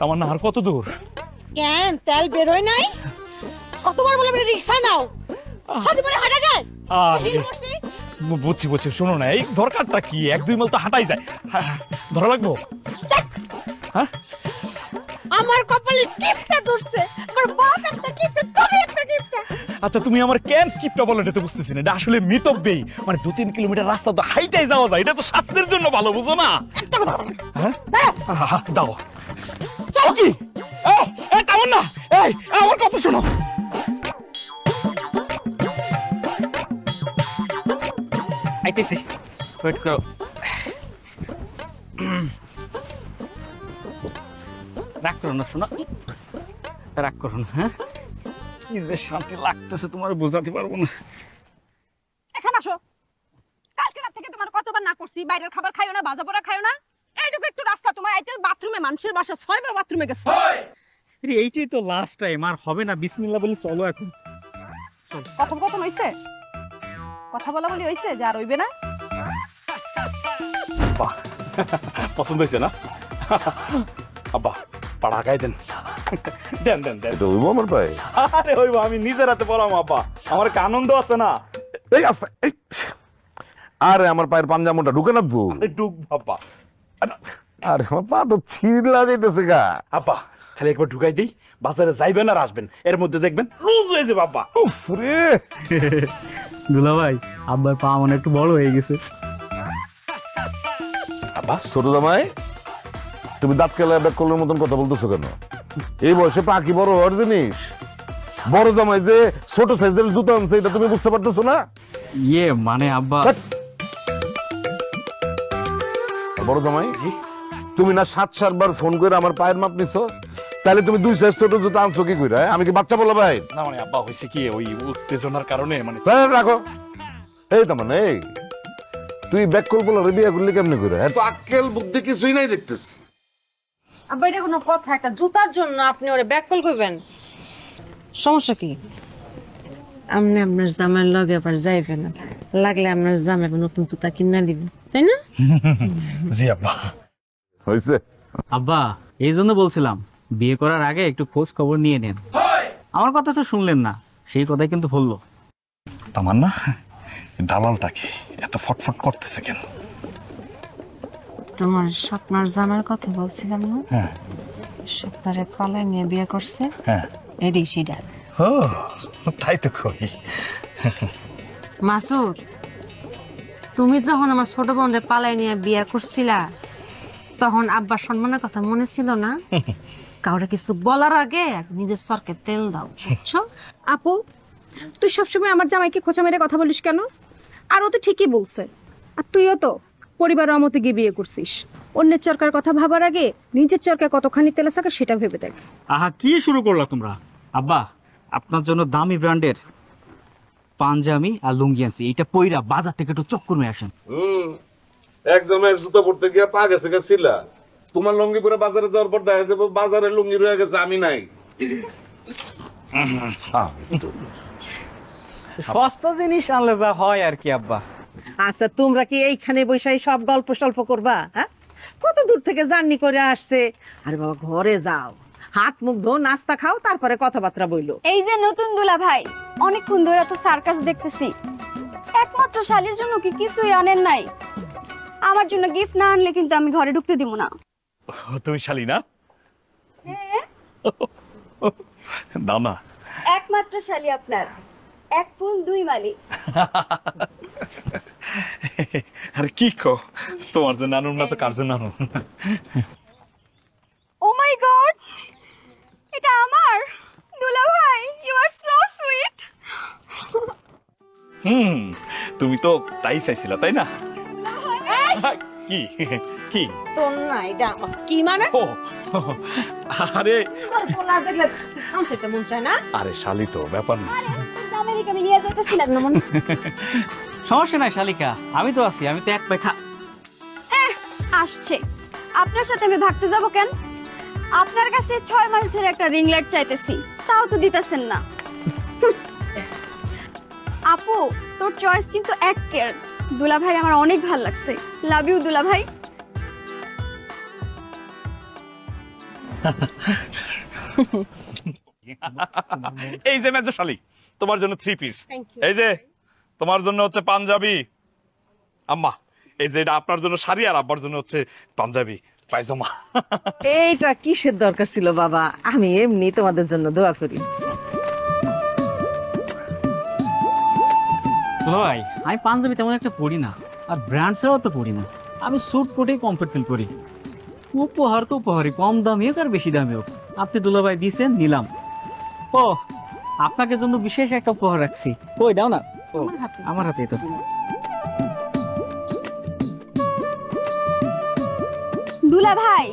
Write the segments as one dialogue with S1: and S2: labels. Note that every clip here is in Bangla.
S1: আমার না আর কত দূর?
S2: কেন তেল বেরোয় নাই? কতবার বলে রিক্সা নাও, সাথে করে হাঁটা যায়।
S1: বুঝছি বুঝছি, শোনো না, এই দরকারটা কি? 1-2 মাইল তো হাঁটাই যায়, ধরা লাগবো? হ্যাঁ,
S2: আমার কপালে টিপটা ধরছে, আমার বাপ একটা টিপটা, তুমি একটা টিপটা।
S1: আচ্ছা তুমি আমার কেন কিপটা বলো এটা তো বুঝতেছি না। এটা আসলে মিতব্যয়ী, মানে 2-3 কিলোমিটার রাস্তা তো হাইটাই যাওয়া যায়, এটা তো স্বাস্থ্যের জন্য ভালো, বুঝো না? হ্যাঁ দাও কি? এই তেমন না, এই আমার কথা শোনো। আইতেছি, ওয়েট করো। রাগ করো না শোনো, রাগ করো না। হ্যাঁ, কি যে শান্তি লাগতেছে তোমার বোঝাতে পারবো না।
S2: এখানে আসো। কালকে রাত থেকে তোমার কতবার না করছি বাইরের খাবার খাইও না, ভাজা পোড়া খাইও না। এইটুকু একটু রাস্তা, তোমার আইতে বাথরুমে, মানুষের বাসা 6বার বাথরুমে গেছে।
S1: এইটাই তো লাস্ট টাইম, আর হবে না। বিসমিল্লাহ বলে চলো এখন।
S2: কথোপকথন হইছে, কথা বলা বলি হইছে, যা আর হইবে না।
S1: বাহ, পছন্দ হয়েছে না? আব্বা পাড়া গায়ে দেন, দেন দেন দেন।
S3: এটা হইব আমার ভাই?
S1: আরে হইব, আমি নিজের হাতে পড়াম আব্বা, আমার একটা আনন্দ আছে না।
S3: এই আস্তে, এই আরে আমার পায়ের পাঞ্জামোটা ঢুকে না তো।
S1: ডুব আব্বা।
S3: আরে আমার পা তো ছিঁড়লা যাইতেছে গা।
S1: আব্বা খালি একবার ঢুকাই দিই, বাজারে যাইবেন আর আসবেন, এর মধ্যে দেখবেন লুজ হয়ে যাবে আব্বা।
S3: উফ রে
S4: দুলা ভাই, আব্বার পা মনে একটু বড় হয়ে গেছে।
S1: আব্বা
S3: ছোট জামাই, তুমি দাঁত কেলা ব্যাক করলের মতন কথা বলতেছো কেন? এই বয়সে পা কি বড় হওয়ার জিনিস? বড় জামাই যে ছোট সাইজের জুতো আনছে এটা তুমি বুঝতে পারতেছো না?
S4: ইয়ে মানে আব্বা,
S3: বড় জামাই তুমি না 7-7 বার ফোন করে আমার পায়ের মাপ নিছো, তাহলে তুমি 2 সাইজ ছোট জুতো আনছো কি কইরা? আমি কি বাচ্চা বলা ভাই?
S1: না মানে আব্বা হয়েছে কি, ওই উত্তেজনার কারণে মানে।
S3: রাখো এই তো মানে, এই তুই ব্যাক কল বলে বিয়ে করলি কেমনে করে? এত আক্কেল বুদ্ধি কিছুই নাই দেখতেছি।
S2: আব্বা এটা কোনো কথা? একটা জুতার জন্য আপনি ওরে ব্যাককল করবেন? সমস্যা কি?
S5: আপনি আপনার জামার লগে আবার যাইবেন না, লাগলে আপনার জামাই নতুন জুতা কিনা দিবেন, তাই না?
S1: জি আব্বা।
S3: হইছে?
S4: আব্বা এই জন্য বলছিলাম বিয়ে করার আগে একটু খোঁজ খবর নিয়ে নেন। আমার কথা তো শুনলেন না, সেই কথাই কিন্তু বললো।
S1: তামান্না, দালালটাকে এত ফটফট করতেছে কেন?
S5: তোমার স্বপ্নার জামার কথা বলছিলাম না?
S1: হ্যাঁ।
S5: স্বপ্নারে পালায় নিয়ে বিয়ে করছে,
S1: হ্যাঁ।
S5: এডি সিডা।
S1: ও তাই তো কই।
S5: মাসুদ, তুমি যখন আমার ছোট বোনরে পালায় নিয়ে বিয়ে করছিলা, তখন আব্বার সম্মানের কথা মনে ছিল না? কাউরে কিছু বলার আগে নিজের চরকে তেল দাও, বুঝছো?
S6: আপু, তুই সবসময় আমার জামাইকে খোঁচা মেরে কথা বলিস কেন? আর ও তো ঠিকই বলছে। আর তুইও তো পরিবার অমতে গিয়ে বিয়ে করছিস। অন্যের চরকার কথা ভাবার আগে নিজের চরকায় কতখানি তেল আছে সেটা ভেবে দেখ।
S4: আহা কি শুরু করলা তোমরা? আব্বা আপনার জন্য দামি ব্র্যান্ডের পাঞ্জাবি আর লুঙ্গি আনছি, এটা পইরা বাজার থেকে একটু চক্কর মেরে আসেন।
S3: এক জামাইয়ের জুতো পড়তে গিয়ে পা গেছে গেছিলা, তোমার লুঙ্গি পরে বাজারে যাওয়ার পর দেখা যাবে বাজারে লুঙ্গি রয়ে গেছে, আমি নাই।
S4: সস্তা জিনিস আনলে যা হয় আর কি আব্বা।
S7: আচ্ছা, তোমরা কি এইখানে বসে সব গল্প সল্প করবা? হ্যাঁ, কত দূর থেকে জার্নি করে আসছে। আরে বাবা, ঘরে যাও, হাত মুখ ধো, নাস্তা খাও, তারপরে কথাবার্তা বইলো।
S8: এই যে নতুন দুলা ভাই, অনেকক্ষণ ধরে তো সার্কাস দেখতেছি, একমাত্র শালির জন্য কি কিছুই আনেন নাই? আমার জন্য গিফট না আনলে কিন্তু আমি ঘরে ঢুকতে দিব না।
S1: তুমি শালি না? দাও না।
S8: একমাত্র শালি আপনার, এক ফুল দুই মালি।
S1: আরে কি কো, তোমার জন্য আনুন না তো কার জন্য আনুন?
S8: ও মাই গড, এটা আমার দুলা ভাই, ইউ আর সো সুইট।
S1: তুমি তো তাই চাইছিলা, তাই না? কি কি
S2: তোর না এটা আমার কি মানে?
S1: ও আরে
S2: পোলা দেখলে কামতে মন চায় না?
S1: আরে শালি তো ব্যাপার না।
S8: আমেরিকা আমি নিয়ে যাইতেছি না মন।
S4: সমস্যা নাই শালিকা, আমি তো আছি, আমি তো এক পাখা।
S8: আসছে, আপনার সাথে আমি ভাগতে যাব কেন? আপনার কাছে 6 মাস ধরে একটা রিং লাইট চাইতেছি, তাও তো দিতেছেন না। আপু, তোর চয়েস কিন্তু এক কেয়ার, দুলা ভাই আমার অনেক ভালো লাগছে। লাভ ইউ দুলা ভাই।
S1: এই যে মেজশালী, তোমার জন্য 3 পিস।
S6: Thank you.
S1: এই যে তোমার জন্য হচ্ছে পাঞ্জাবি। আম্মা, এই যে এটা আপনার জন্য শাড়ি, আর আব্বার জন্য হচ্ছে পাঞ্জাবি পায়জামা।
S7: এইটা কিসের দরকার ছিল বাবা? আমি এমনি তোমাদের জন্য দোয়া করি।
S4: ভাই আমি পাঞ্জাবি তেমন একটা পরি না, আর ব্র্যান্ড ছাড়াও তো পরি না। আমি স্যুট পরেই কমফর্ট ফিল করি। উপহার তো উপহারই, কম দামি হোক আর বেশি দামি হোক। আপনি দুলাভাই দিয়েছেন, নিলাম। ও, আপনাকে জন্য বিশেষ একটা উপহার রাখছি। ওই দাও না। ও, আমার হাতেই তো।
S8: দুলা ভাই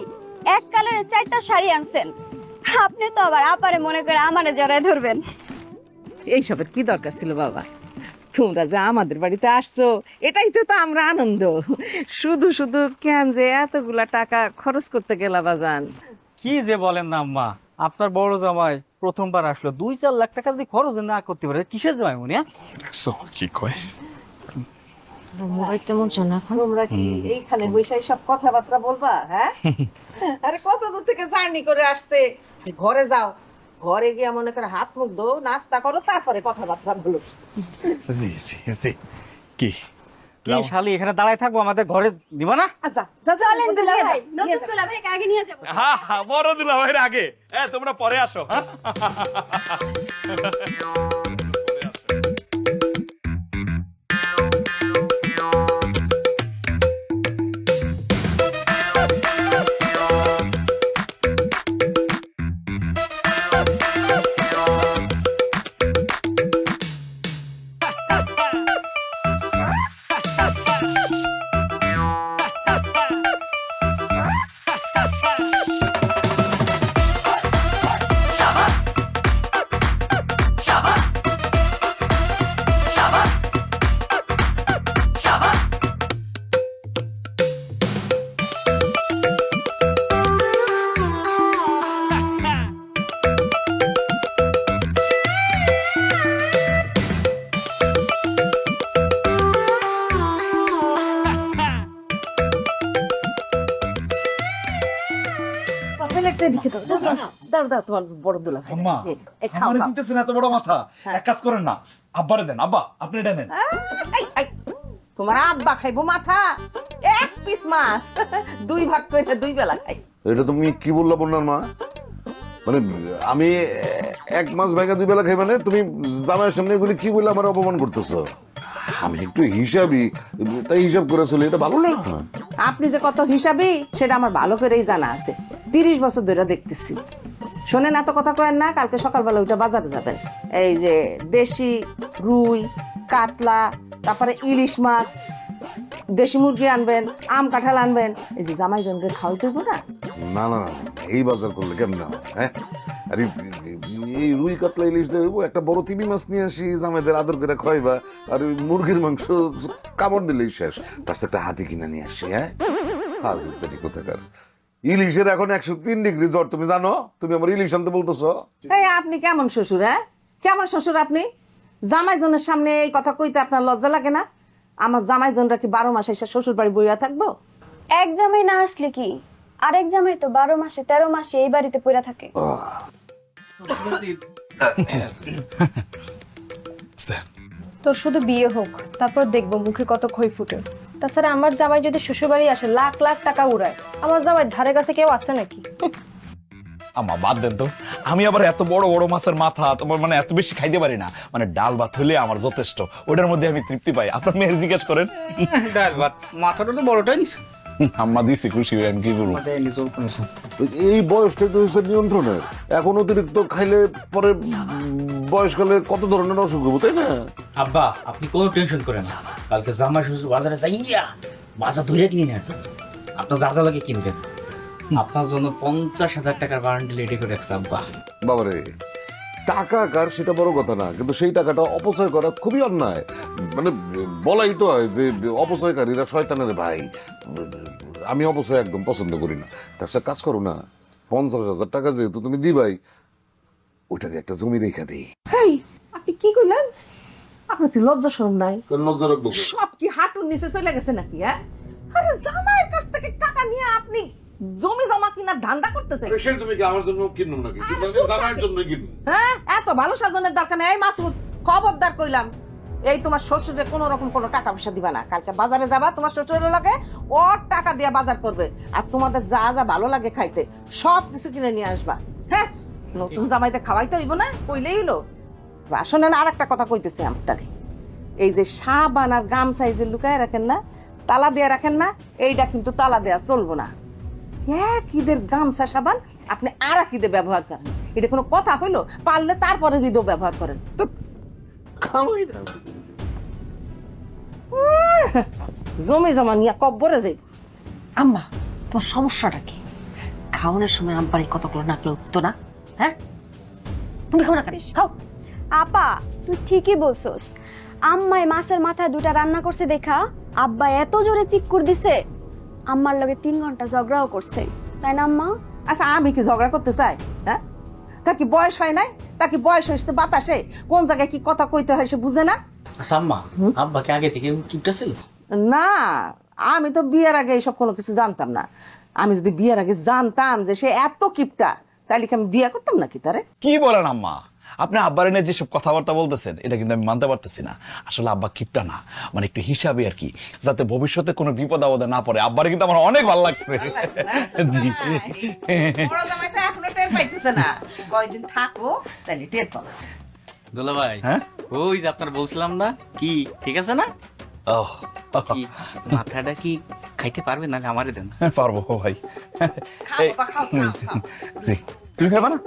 S8: এক কালারের 4টা শাড়ি আনছেন, আপনি তো আবার আপারে মনে করে আমারে জড়ায় ধরবেন।
S7: এইসবের কি দরকার ছিল বাবা? তোমরা যে আমাদের বাড়িতে আসছো, এটাই তো তো আমরা আনন্দ। শুধু শুধু কেন যে এতগুলা টাকা খরচ করতে গেলা বাজান?
S4: কি যে বলেন না আম্মা, আপনার বড় জামাই প্রথমবার আসলো, 2-4 লাখ টাকা যদি খরচ না করতে পারে, কিসের জামাই উনি?
S1: কি কয়?
S7: তোমরা কি এইখানে বসে সব কথাবার্তা বলবা? হ্যাঁ, আরে কত দূর থেকে জার্নি করে আসছে। ঘরে যাও, ঘরে গিয়ে মনে করে হাত মুখ ধো, নাস্তা করো, তারপরে কথাবার্তা বলো।
S1: জি জি জি। কি
S4: কি শালি এখানে দাঁড়ায় থাকবো, আমাদের ঘরে দিব না?
S7: আচ্ছা যা যা,
S8: চলেন দুলা
S7: নিয়ে
S8: ভাই,
S7: যাও,
S8: নতুন
S7: নিয়ে যাও।
S8: দুলা ভাইকে আগে নিয়ে যাবো।
S1: হ্যাঁ হ্যাঁ, বড় দুলা ভাইয়ের আগে। তোমরা পরে আসো। হ্যাঁ
S7: প্লেটটা এদিকে দাও, দাও, দাও, দাও, দাও, তোমার বড় দুলা ভাই।
S1: আম্মা,
S7: এই খাও,
S1: আমারে
S7: খাও।
S1: দিতেছেন এত বড় মাথা। এক কাজ করেন না, আব্বারে দেন। আব্বা, আপনি এটা নেন।
S7: এই, এই, তোমার আব্বা খাইবো মাথা? 1 পিস মাছ 2 ভাগ করে 2 বেলা খাই।
S3: এটা তুমি কি বললা বন্যার মা? মানে আমি 1 মাস ভাইগা 2 বেলা খাই, মানে তুমি জামাইয়ের সামনে এগুলি কি বলে আমার অপমান করতেছো? আমি একটু হিসাবই, তাই হিসাব করে চলি, এটা ভালো লাগে না।
S7: আপনি যে কত হিসাবি সেটা আমার ভালো করেই জানা আছে। 30 বছর ধরে দেখতেছি। শোনেন, এত কথা কয়েন না। কালকে সকালবেলা ওইটা বাজারে যাবেন। এই যে দেশি রুই, কাতলা, তারপরে ইলিশ মাছ, দেশি মুরগি আনবেন, আম কাঁঠাল আনবেন। এই যে জামাই জনকে খাওয়াই দেবো না।
S3: না না না, এই বাজার করলে কেমন হয়? হ্যাঁ, আরে এই রুই কাতলা ইলিশ দেবো, একটা বড় তিমি মাছ নিয়ে আসি, জামাইদের আদর করে খাইবা। আর ওই মুরগির মাংস কামড় দিলেই শেষ। তার সাথে একটা হাতি কিনে নিয়ে আসি। হ্যাঁ, ফাজিল চাটি কোথাকার। ইলিশের এখন 103 ডিগ্রি জ্বর, তুমি জানো? তুমি আমার ইলিশ আনতে বলতেছো?
S7: এই আপনি কেমন শ্বশুর? হ্যাঁ, কেমন শ্বশুর আপনি? জামাই জনের সামনে এই কথা কইতে আপনার লজ্জা লাগে না? আমার জামাই জনরা কি 12 মাস এসে শ্বশুর বাড়ি বইয়া থাকবো?
S8: এক জামাই না আসলে কি আরেক জামাই তো 12 মাসে 13 মাসে এই বাড়িতে পড়ে থাকে।
S6: তোর শুধু বিয়ে হোক, তারপর দেখবো মুখে কত খই ফুটে। তাছাড়া আমার জামাই যদি শ্বশুরবাড়ি আসে লাখ লাখ টাকা উড়ায়, আমার জামাই ধারে কাছে কেউ আছে নাকি?
S1: আম্মা বাদ দেন তো, আমি আবার এত বড় বড় মাছের মাথা তোমার মানে এত বেশি খাইতে পারি না। মানে ডাল ভাত হলে আমার যথেষ্ট, ওটার মধ্যে আমি তৃপ্তি পাই। আপনার মেয়ে জিজ্ঞেস করেন।
S4: ডাল ভাত, মাথাটা তো বড়টাই নিস।
S1: আম্মা দিছি, খুশি হয়ে আমি কি করবো?
S3: এই বয়সটাই তো হচ্ছে নিয়ন্ত্রণের। এখন অতিরিক্ত খাইলে পরে বয়সকালে কত ধরনের অসুখ হবো, তাই না?
S4: আব্বা, আপনি কোনো টেনশন করেন না। কালকে জামাই শ্বশুর বাজারে যাইয়া বাজার ধরে কিনে নেন। আপনার যা যা লাগে কিনবেন। আপনার জন্য 50,000 টাকার বান্ডিল রেডি করে রাখছে আব্বা।
S3: বাবারে, টাকা কার সেটা বড় কথা না, কিন্তু সেই টাকাটা অপচয় করা খুবই অন্যায়। মানে বলাই তো হয় যে অপচয়কারীরা শয়তানের ভাই। আমি অপচয় একদম পছন্দ করি না। তার সাথে কাজ করো না, 50,000 টাকা যেহেতু তুমি দিবাই, ওইটা দিয়ে একটা জমি রেখা দিই।
S7: এই আপনি কি কইলেন? আপনার কি লজ্জা শরম নাই?
S3: লজ্জা রাখবো
S7: সব কি হাঁটুর নিচে চলে গেছে নাকি? হ্যাঁ, আরে জামাইয়ের কাছ থেকে টাকা নিয়ে আপনি জমি জমা কিনার ধান্দা করতেছেন।
S3: সেই জমি কি আমার জন্য কিনুম নাকি? জামাইয়ের জন্য কিনুম।
S7: হ্যাঁ, এত ভালো সাজনের দরকার নেই। এই মাসুদ, খবরদার কইলাম, এই তোমার শ্বশুরের কোনো রকম কোনো টাকা পয়সা দিবা না। কালকে বাজারে যাবা, তোমার শ্বশুরের লাগে ওর টাকা দিয়ে বাজার করবে, আর তোমাদের যা যা ভালো লাগে খাইতে সব কিছু কিনে নিয়ে আসবা। হ্যাঁ, নতুন জামাইতে খাওয়াইতে হইব না, কইলেই হলো। শোনেন, আর একটা কথা কইতেছি আপনারে, এই যে সাবান আর গামছা এই যে লুকায় রাখেন না, তালা দিয়ে রাখেন না, এইটা কিন্তু তালা দেয়া চলবো না। এক ঈদের গামছা সাবান আপনি আর এক ঈদে ব্যবহার করেন, এটা কোনো কথা হইলো? পারলে তারপরে ঈদও ব্যবহার করেন।
S3: খাওয়াই না।
S7: জমি জমা নিয়ে কব্বরে যাই।
S5: আম্মা, তোমার সমস্যাটা কি? খাওয়ানোর সময় আব্বার কতগুলো নাকলে উঠতো না? হ্যাঁ, তুমি খাও না কেন? খাও।
S8: আপা তুই ঠিকই বলছস, আম্মাই মাছের মাথায় 2টা রান্না করছে দেখা আব্বা এত জোরে চিক্কুর দিছে, আম্মার লগে 3 ঘন্টা ঝগড়াও করছে, তাই না আম্মা?
S7: আচ্ছা, আমি কি ঝগড়া করতে চাই? হ্যাঁ, তার কি বয়স হয় নাই? তার কি বয়স হয়েছে বাতাসে? কোন জায়গায় কি কথা কইতে হয় সে বুঝে না?
S4: আচ্ছা আম্মা, আব্বাকে আগে থেকে কিপটা ছিল?
S7: না, আমি তো বিয়ের আগে এইসব কোনো কিছু জানতাম না। আমি যদি বিয়ের আগে জানতাম যে সে এত কিপটা, তাহলে কি আমি বিয়ে করতাম নাকি তারে?
S1: কি বলেন আম্মা? আপনি আব্বার এনে যেসব কথাবার্তা বলতেছেন এটা কিন্তু আমি মানতে পারতেছি না। আসলে আব্বা কিপটা না, মানে একটু হিসাবে আর কি, যাতে ভবিষ্যতে কোনো বিপদ আপদে না পড়ে। আব্বারে কিন্তু আমার অনেক ভালো লাগছে। জি,
S7: বড় জামাই তো এখনো টের পাইতেছে না, কয়দিন থাকো তাহলে টের পাবো।
S4: দুলা ভাই,
S1: হ্যাঁ?
S4: ওই যে আপনার বলছিলাম না, কি ঠিক আছে না?
S1: ওহ,
S4: কি মাথাটা কি খাইতে পারবে না? আমারে দেন।
S1: পারবো ভাই।
S7: খাও বাবা, খাও, খাও, খাও।
S1: জি, তুমি খাবে না?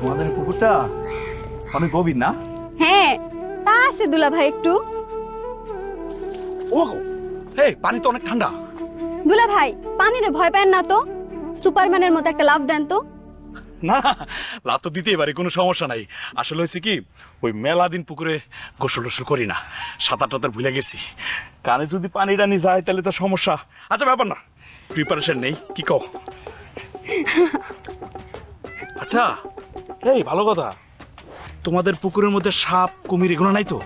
S1: তোমাদের পুকুরটা অনেক গভীর না?
S8: হ্যাঁ, তা আছে দুলা ভাই একটু।
S1: ও এই পানি তো অনেক ঠান্ডা।
S8: দুলা ভাই পানিরে ভয় পায় না তো? সুপারম্যানের মতো একটা লাফ দেন তো।
S1: না, লাভ তো দিতেই পারি, কোনো সমস্যা নাই। আসলে হয়েছে কি, ওই মেলা দিন পুকুরে গোসল টোসল করি না, সাঁতার টাতার ভুলে গেছি। কানে যদি পানি টানি যায় তাহলে তো সমস্যা। আচ্ছা, ব্যাপার না, প্রিপারেশন নেই, কি কও? আচ্ছা, এই ভালো কথা, তোমাদের পুকুরের মধ্যে সাপ কুমির এগুলো নাই তো?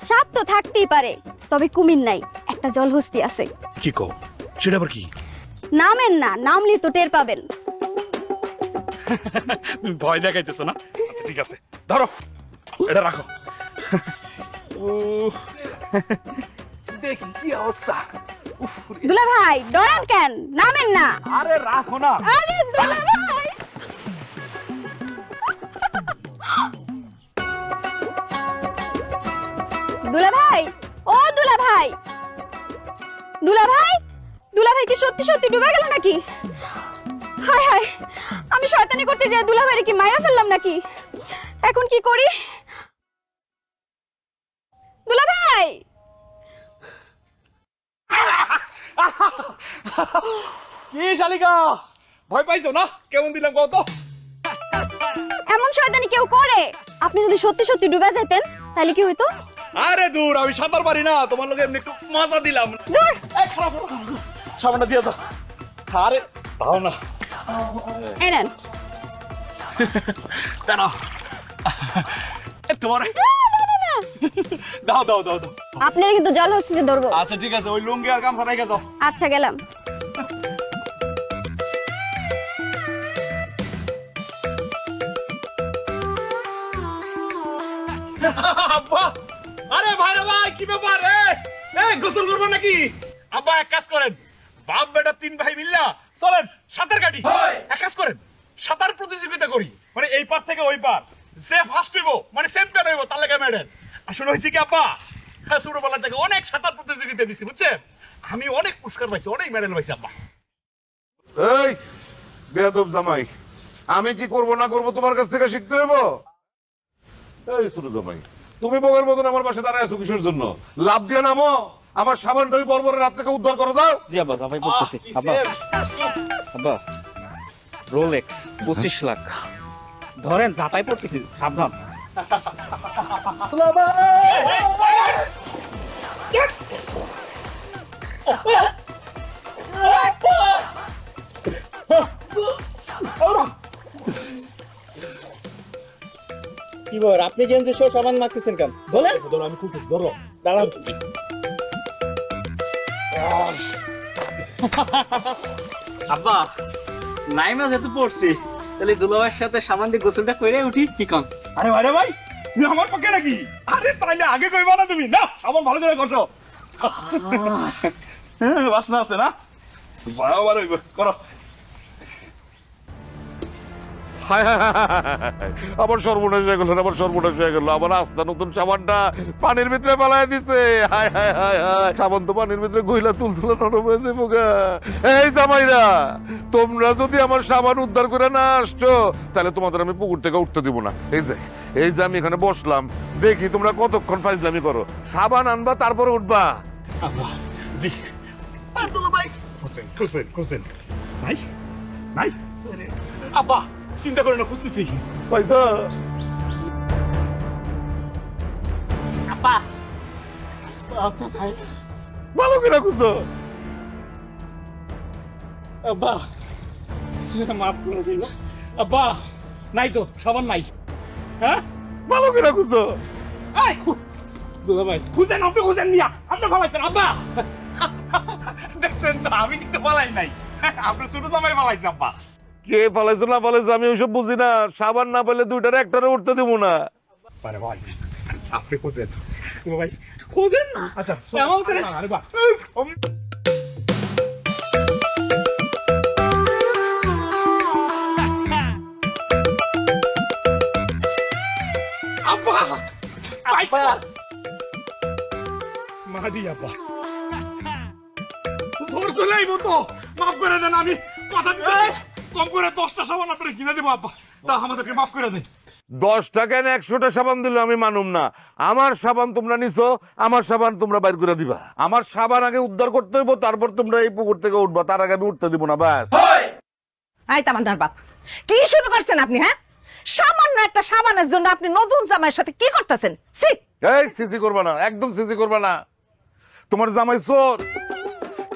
S8: সাপ তো থাকতেই পারে, তবে কুমির নাই, একটা জলহস্তি আছে।
S1: কি কও? সেটা আবার কি?
S8: নামেন না, নামলে তো টের পাবেন।
S1: তুমি ভয় দেখাইতেছো না? আচ্ছা ঠিক আছে, ধরো এটা রাখো। দেখি কি অবস্থা।
S8: দুলা ভাই ডরান কেন? নামেন না।
S1: আরে রাখো না।
S8: আরে দুলা ভাই, দুলা ভাই, ও দুলা ভাই, দুলা ভাই, দুলা ভাই কি সত্যি সত্যি ডুবে গেল নাকি? হায় হায়, আমি শয়তানি করতে যাই দুলা ভাইরে কি মাইরা ফেললাম নাকি? এখন কি করি? দুলা ভাই
S1: কি শালিকা ভয় পাইছো না? কেমন দিলাম কত?
S8: এমন শয়তানি কেউ করে? আপনি যদি সত্যি সত্যি ডুবে যেতেন তাহলে কি হইতো?
S1: আরে দূর, আমি সাঁতার পারি না, তোমার লোকে এমনি একটু মজা দিলাম।
S8: দূর।
S1: এই খারাপ সাবানটা দিয়ে যাও। আরে দাও না,
S8: এই নেন।
S1: দাঁড়াও তোমার দাও দাও দাও দাও।
S8: আপনার কিন্তু জল হস্তিতে ধরবো।
S1: আচ্ছা ঠিক আছে, ওই লুঙ্গি আর গামছা রেখে যাও।
S8: আচ্ছা গেলাম।
S1: আব্বা, আরে ভাই রে ভাই, কি ব্যাপার রে? এই গোসল করবো নাকি? আব্বা এক কাজ করেন, বাপ বেটা 3 ভাই মিল্লা চলেন সাঁতার কাটি। এক কাজ করেন, সাঁতার প্রতিযোগিতা করি, মানে এই পার থেকে ওই পার, যে ফার্স্ট হইব মানে চ্যাম্পিয়ন হইব তার লাগে মেডেল। আসলে হয়েছে কি আব্বা, হ্যাঁ ছোটবেলা থেকে অনেক সাঁতার প্রতিযোগিতা দিছি বুঝছেন, আমি অনেক পুরস্কার পাইছি, অনেক মেডেল পাইছি আব্বা।
S3: এই বেয়াদব জামাই, আমি কি করব না করব তোমার কাছ থেকে শিখতে হইব? এই ছোট জামাই, তুমি বউয়ের মতন আমার পাশে দাঁড়ায় আছো কিসের জন্য? লাভ দিয়ে নামো, আমার সাবানটা ওই বর্বরের রাত থেকে উদ্ধার করে দাও।
S4: জি আব্বা, জামাই পড়তেছি। আব্বা আব্বা, রোলেক্স 25 লাখ ধরেন, জাপাই পড়তেছি, সাবধান। কি বল, আপনি গেঞ্জি সহ সাবান মাখতেছেন কেন বলেন?
S1: ধরো আমি খুলতেছি, ধরো।
S4: দাঁড়ান। আব্বা, নাইমা যেহেতু পড়ছি, তাহলে দুলাভাইয়ের সাথে সাবান দিয়ে গোসলটা করে উঠি, কি কন?
S1: আরে ভাই রে ভাই, তুমি আমার পক্ষে নাকি? আরে তাইলে আগে কইবা না তুমি? না সাবান ভালো করে ঘষো। হ্যাঁ বাসনা আছে না, যাও আবার হইব, করো।
S3: হায় হায় হায় হায় হায়। আমার সর্বনাশ হয়ে গেল, আমার সর্বনাশ হয়ে গেল। আমার আস্তা নতুন সাবানটা পানির ভিতরে ফেলায় দিছে। হায় হায় হায় হায়, সাবান তো পানির ভিতরে গইলা তুলতুলে নরম হয়ে যাবো গা। এই জামাইরা, তোমরা যদি আমার সাবান উদ্ধার করে না আসছো, তাহলে তোমাদের আমি পুকুর থেকে উঠতে দিব না। এই যে আমি এখানে বসলাম, দেখি তোমরা কতক্ষণ ফাইজলামি করো। সাবান আনবা তারপরে উঠবা।
S1: আব্বা জি, আর দুলা ভাই খুঁজেন খুঁজেন খুঁজেন, নাই নাই। আব্বা চিন্তা করে না, খুঁজতেছি।
S3: পয়সা
S4: আব্বা
S3: ভালো করে খুঁজো।
S1: আব্বা মাফ করে দিন আব্বা, নাই তো সাবান নাই। হ্যাঁ
S3: ভালো করে খুঁজো।
S1: এই দুলা ভাই খুঁজেন, আপনি খুঁজেন মিয়া, আপনি ফালাইছেন। আব্বা দেখছেন তো, আমি কিন্তু ফালাই নাই, আপনি ছোট জামাই ফালাইছে। আব্বা
S3: কে ফালাইছো না ফালাইছো আমি ওইসব বুঝি না। সাবান না পেলে দুইটার একটারে উঠতে দিব না।
S1: আরে ভাই আপনি খুঁজেন, দুলা ভাই খুঁজেন না। আচ্ছা এমন করে, আরে বাহ। আব্বা আব্বা মাদি আব্বা, জোর চলেইব তো, মাফ করে দেন। আমি কথা দিচ্ছি, কম করে 10টা সাবান আপনারা কিনে দেবো আব্বা, তা আমাদেরকে মাফ করে দেন।
S3: 10 টাকা না 100টা সাবান দিলে আমি মানুম না। আমার সাবান তোমরা নিছো, আমার সাবান তোমরা বাইর করে দিবা। আমার সাবান আগে উদ্ধার করতে হইব, তারপর তোমরা এই পুকুর থেকে উঠবা। তার আগে আমি উঠতে দিব না, ব্যাস।
S7: আই তামান্নার বাপ, কি শুরু করছেন আপনি? হ্যাঁ, সামান্য একটা সাবানের জন্য আপনি নতুন জামাইয়ের সাথে কি করতেছেন? সি,
S3: এই সিসি করবা না, একদম সিসি করবা না। তোমার জামাই চোর।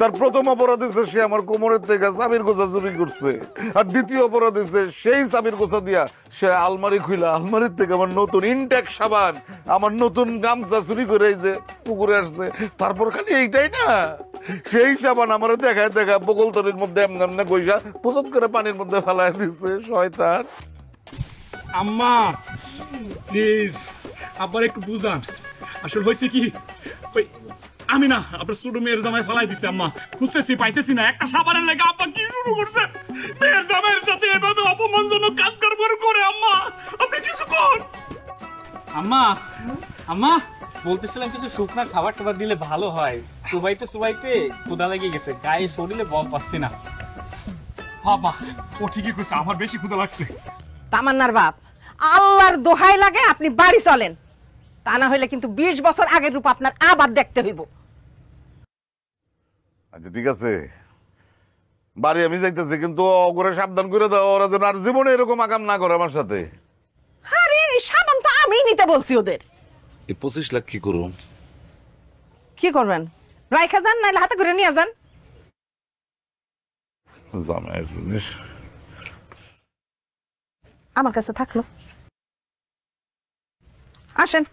S3: তার প্রথম অপরাধ হচ্ছে সে আমার কোমরের থেকে চাবির গোছা চুরি করছে, আর দ্বিতীয় অপরাধ হচ্ছে সেই চাবির গোছা দিয়া সে আলমারি খুইলা আলমারির থেকে আমার নতুন ইনটেক সাবান, আমার নতুন গামছা চুরি করে এই যে পুকুরে আসছে। তারপর খালি এইটাই না, সেই সাবান আমার দেখায় দেখা বগল তরির মধ্যে এমন গইসা পছন্দ করে পানির মধ্যে ফেলায় দিচ্ছে শয়তান।
S1: আম্মা প্লিজ আবার একটু বুঝান, আসলে হয়েছে কি, ওই আমি না আপনার ছোট মেয়ের জামাই ফালাই দিছে। আম্মা খুঁজতেছি, পাইতেছি না। একটা সাবানের লেগে আব্বা কি শুরু করছে, মেয়ের জামাইয়ের সাথে এভাবে অপমানজনক কাজ কারবার করে। আম্মা আপনি কিছু কর।
S4: আম্মা আম্মা, বলতেছিলাম কিছু শুকনা খাবার টাবার দিলে ভালো হয়। সুবাইতে সুবাইতে ক্ষুধা লেগে গেছে, গায়ে শরীরে বল পাচ্ছি না।
S1: বাবা ও ঠিকই কইছে, আমার বেশি ক্ষুধা লাগছে।
S7: তামান্নার বাপ, আল্লাহর দোহাই লাগে আপনি বাড়ি চলেন, তা না হইলে কিন্তু 20 বছর আগের রূপ আপনার আবার দেখতে হইব।
S3: আচ্ছা ঠিক আছে, বাড়ি আমি যাইতেছি, কিন্তু ওরে সাবধান করে দাও, ওরা যেন আর জীবনে এরকম আকাম না করে আমার সাথে।
S7: আরে এই সাবান তো আমি নিতে বলছি ওদের।
S3: এই 25 লাখ কি করুন?
S7: কি করবেন? রাইখা যান, নাইলে হাতে করে নিয়ে যান।
S3: জামাইয়ের জিনিস
S7: আমার কাছে থাকলো। আসেন।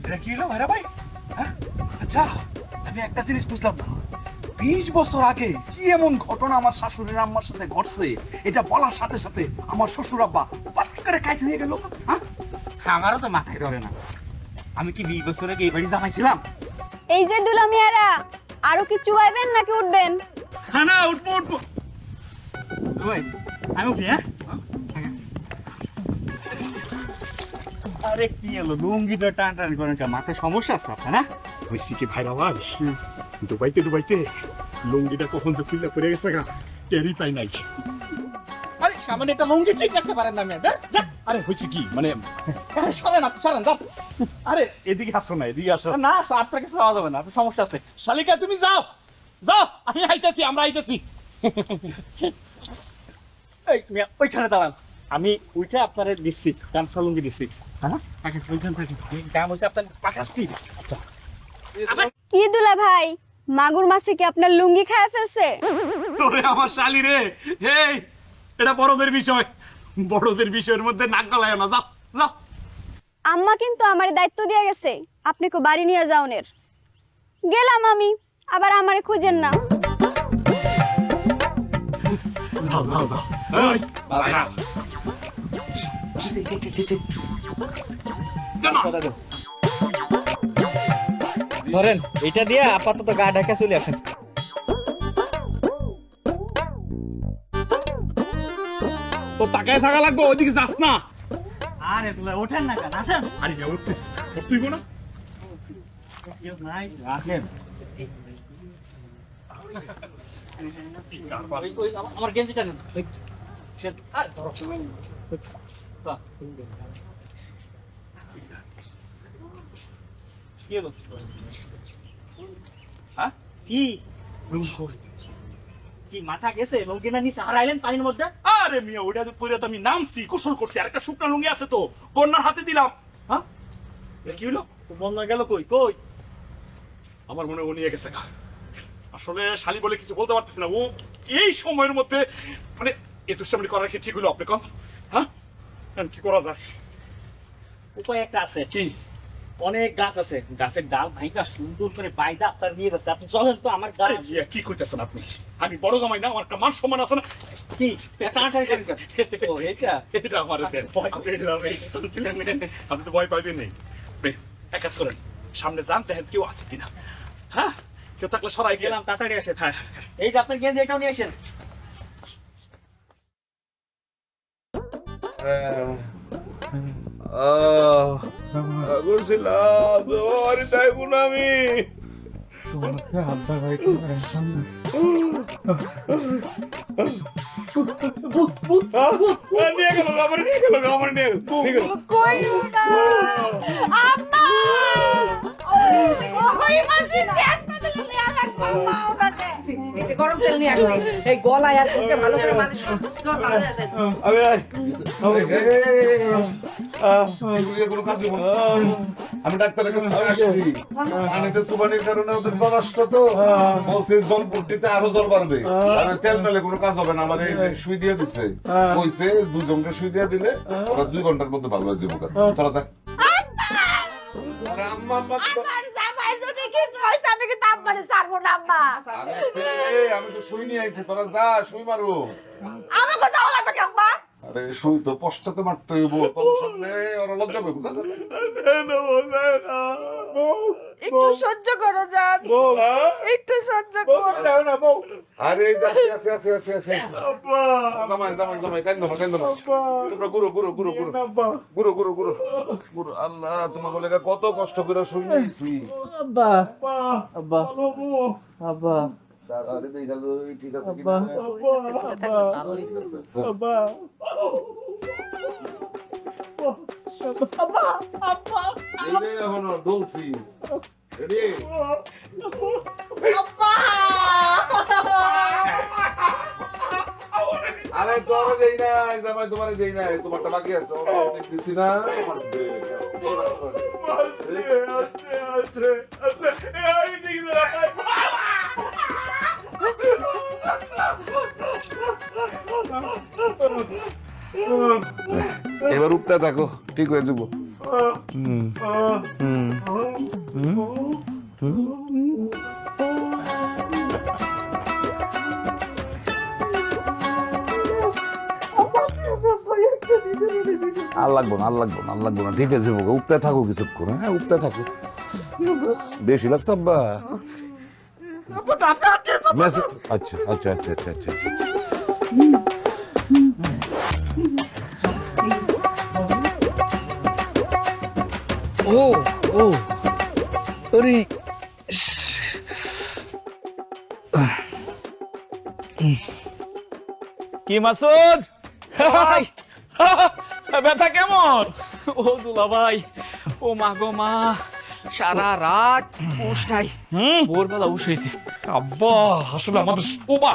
S1: এটা কি হলো ভাইরা ভাই? হ্যাঁ? আচ্ছা, আমি একটা জিনিস বুঝলাম না, 20 বছর আগে কি এমন ঘটনা আমার শাশুড়ির আম্মার সাথে ঘটছে, এটা বলার সাথে সাথে আমার শ্বশুর আব্বা পাট করে কাইট হয়ে গেল। হ্যাঁ,
S4: আমারও তো মাথায় ধরে না, আমি কি 20 বছর আগে এই বাড়ি জামাইছিলাম?
S8: এই যে দুলা মিয়ারা, আরো কি চুয়াইবেন নাকি উঠবেন?
S1: হ্যাঁ না, উঠবো উঠবো।
S4: ভাই আমি উঠি। হ্যাঁ, আরে কি হলো, লুঙ্গি তো টান টান করেন, মাথায় সমস্যা আছে আপনার? না
S1: হয়েছি কি ভাইরা ভাই, ডুবাইতে ডুবাইতে লুঙ্গিটা কখন যে খুলে পড়ে গেছে গা, টেরই পাই নাই।
S4: আরে সামনে একটা লুঙ্গি ঠিক রাখতে পারেন না আমি?
S1: আরে হয়েছে কি মানে,
S4: সরেন সরেন যান।
S1: আরে এদিকে আসো না, এদিকে আসো।
S4: না আপনার কিছু পাওয়া যাবে না, আপনার সমস্যা আছে।
S1: শালিকা তুমি যাও যাও, আমি আইতেছি, আমরা আইতেছি।
S4: এই মিয়া ওইখানে দাঁড়ান, আমি উঠে আপনারে দিচ্ছি, গামছা লুঙ্গি দিচ্ছি। হ্যাঁ ওইখান থেকে দাম হচ্ছে আপনার পাঠাচ্ছি। আচ্ছা
S8: কি দুলা ভাই, মাগুর মাছে কি আপনার লুঙ্গি খায় ফেলছে?
S1: তোরে আমার শালি রে, এই এটা বড়দের বিষয়, বড়দের বিষয়ের মধ্যে নাক গলায় না, যাও যাও।
S8: আম্মা কিন্তু আমার দায়িত্ব দিয়ে গেছে আপনি কো বাড়ি নিয়ে যাওনের। গেলাম আমি, আবার আমারে খুঁজেন না।
S1: যাও যাও যাও। এই, বাবা।
S4: ধরেন এটা দিয়ে আপাতত গা ঢাকা চলে আসেন।
S1: তোর তাকায় থাকা লাগবে, ওইদিকে যাস না।
S4: আরে তুই ওঠেন না কেন, আসেন।
S1: আরে যা উঠতিস, তুই না।
S4: নাই রাখেন। আমার গেঞ্জিটা নেন। কি মাথা গেছে? লুঙ্গি না নিচে হারাইলেন পানির মধ্যে?
S1: আরে মিয়া, ওইটা তো পরে তো আমি নামছি, গোসল করছি, আর একটা শুকনা লুঙ্গি আছে তো, বন্যার হাতে দিলাম। হ্যাঁ, কি হলো?
S4: বন্যা গেল কই কই?
S1: আমার মনে হয় ও নিয়ে গেছে গা। আসলে শালি বলে কিছু বলতে পারতেছি না, ও এই সময়ের মধ্যে মানে এতুর সামনে করার কি ঠিক হলো আপনি কম? হ্যাঁ, কি করা যায়?
S4: উপায় একটা আছে।
S1: কি?
S4: অনেক গাছ আছে, গাছের ডাল ভাঙা সুন্দর করে বাইদা আপনার নিয়ে গেছে। আপনি চলেন তো আমার গাছ।
S1: কি কইতেছেন আপনি? আমি বড় জামাই না, আমার একটা মান সম্মান আছে না।
S4: কি টানাটানি করেন কেন? ও এটা
S1: এটা আমার আপনি তো ভয় পাইবেন নেই। এক কাজ করেন, সামনে জানতে হ্যাঁ কেউ আছে কিনা। হ্যাঁ, কেউ থাকলে সরাই
S4: গেলাম, তাড়াতাড়ি আসেন।
S1: হ্যাঁ,
S4: এই যে আপনার গেঞ্জি, এটাও নিয়ে আসেন।
S1: আমি নিয়ে গেল আমার, নিয়ে গেল আমার, নিয়ে গেল।
S7: এই যে গরম তেল নিয়ে আসছি, এই গলায় আর মুখে ভালো করে মালিশ করুন, জ্বর ভালো হয়ে যাবে।
S3: আমি ডাক্তারের কাছে আসছি, পানিতে চুবানির কারণে ওদের জ্বর আসছে তো, বলছে জল পট্টিতে আরো জ্বর বাড়বে, আর তেল মেলে কোনো কাজ হবে না। আমার এই সুই দিয়ে দিছে, কইছে 2 জনকে সুই দিয়ে দিলে ওরা 2 ঘন্টার মধ্যে ভালো হয়ে যাবে। তোরা যা। আমি তো সুই নিয়ে আইছি, তোরা যা সুই মারো।
S8: আমাকে যাওয়া লাগবে কি আব্বা?
S3: আরে সুই তো পশ্চাতে মারতে হইব, তোর সামনে ওরা লজ্জা পাবে।
S8: একটু সহ্য করো জান, একটু সহ্য করো।
S3: আরে আছে আছে আছে আছে আছে জামাই জামাই জামাই কান্দো না কান্দো না। তোমরা গুরু গুরু গুরু গুরু গুরু গুরু গুরু গুরু। আল্লাহ, তোমাকে লেগে কত কষ্ট করে শুই নিয়েছি।
S4: আব্বা আব্বা আব্বা
S3: আরে দেখালো ঠিক আছে কিনা।
S4: আব্বা
S3: এখনো ডলছি রেডি আরে তোরে দেই না জামাই তোমারে দেই না তোমারটা বাকি আছে দেখতেছি না এবার উঠতে থাকো ঠিক হয়ে যাবো আর লাগবো না আর লাগবো না আর লাগবো না ঠিক আছে উঠতে থাকো কিছুক্ষণ হ্যাঁ উঠতে থাকো বেশি লাগছে আব্বা আচ্ছা আচ্ছা আচ্ছা আচ্ছা আচ্ছা
S1: ও ও আরে কি মাসুদ ভাই ব্যথা কেমন?
S4: ও দুলা ভাই, ও মা গো মা, সারা রাত উস নাই, ভোরবেলা উস হয়েছে।
S1: আব্বা আসলে আমাদের ওমা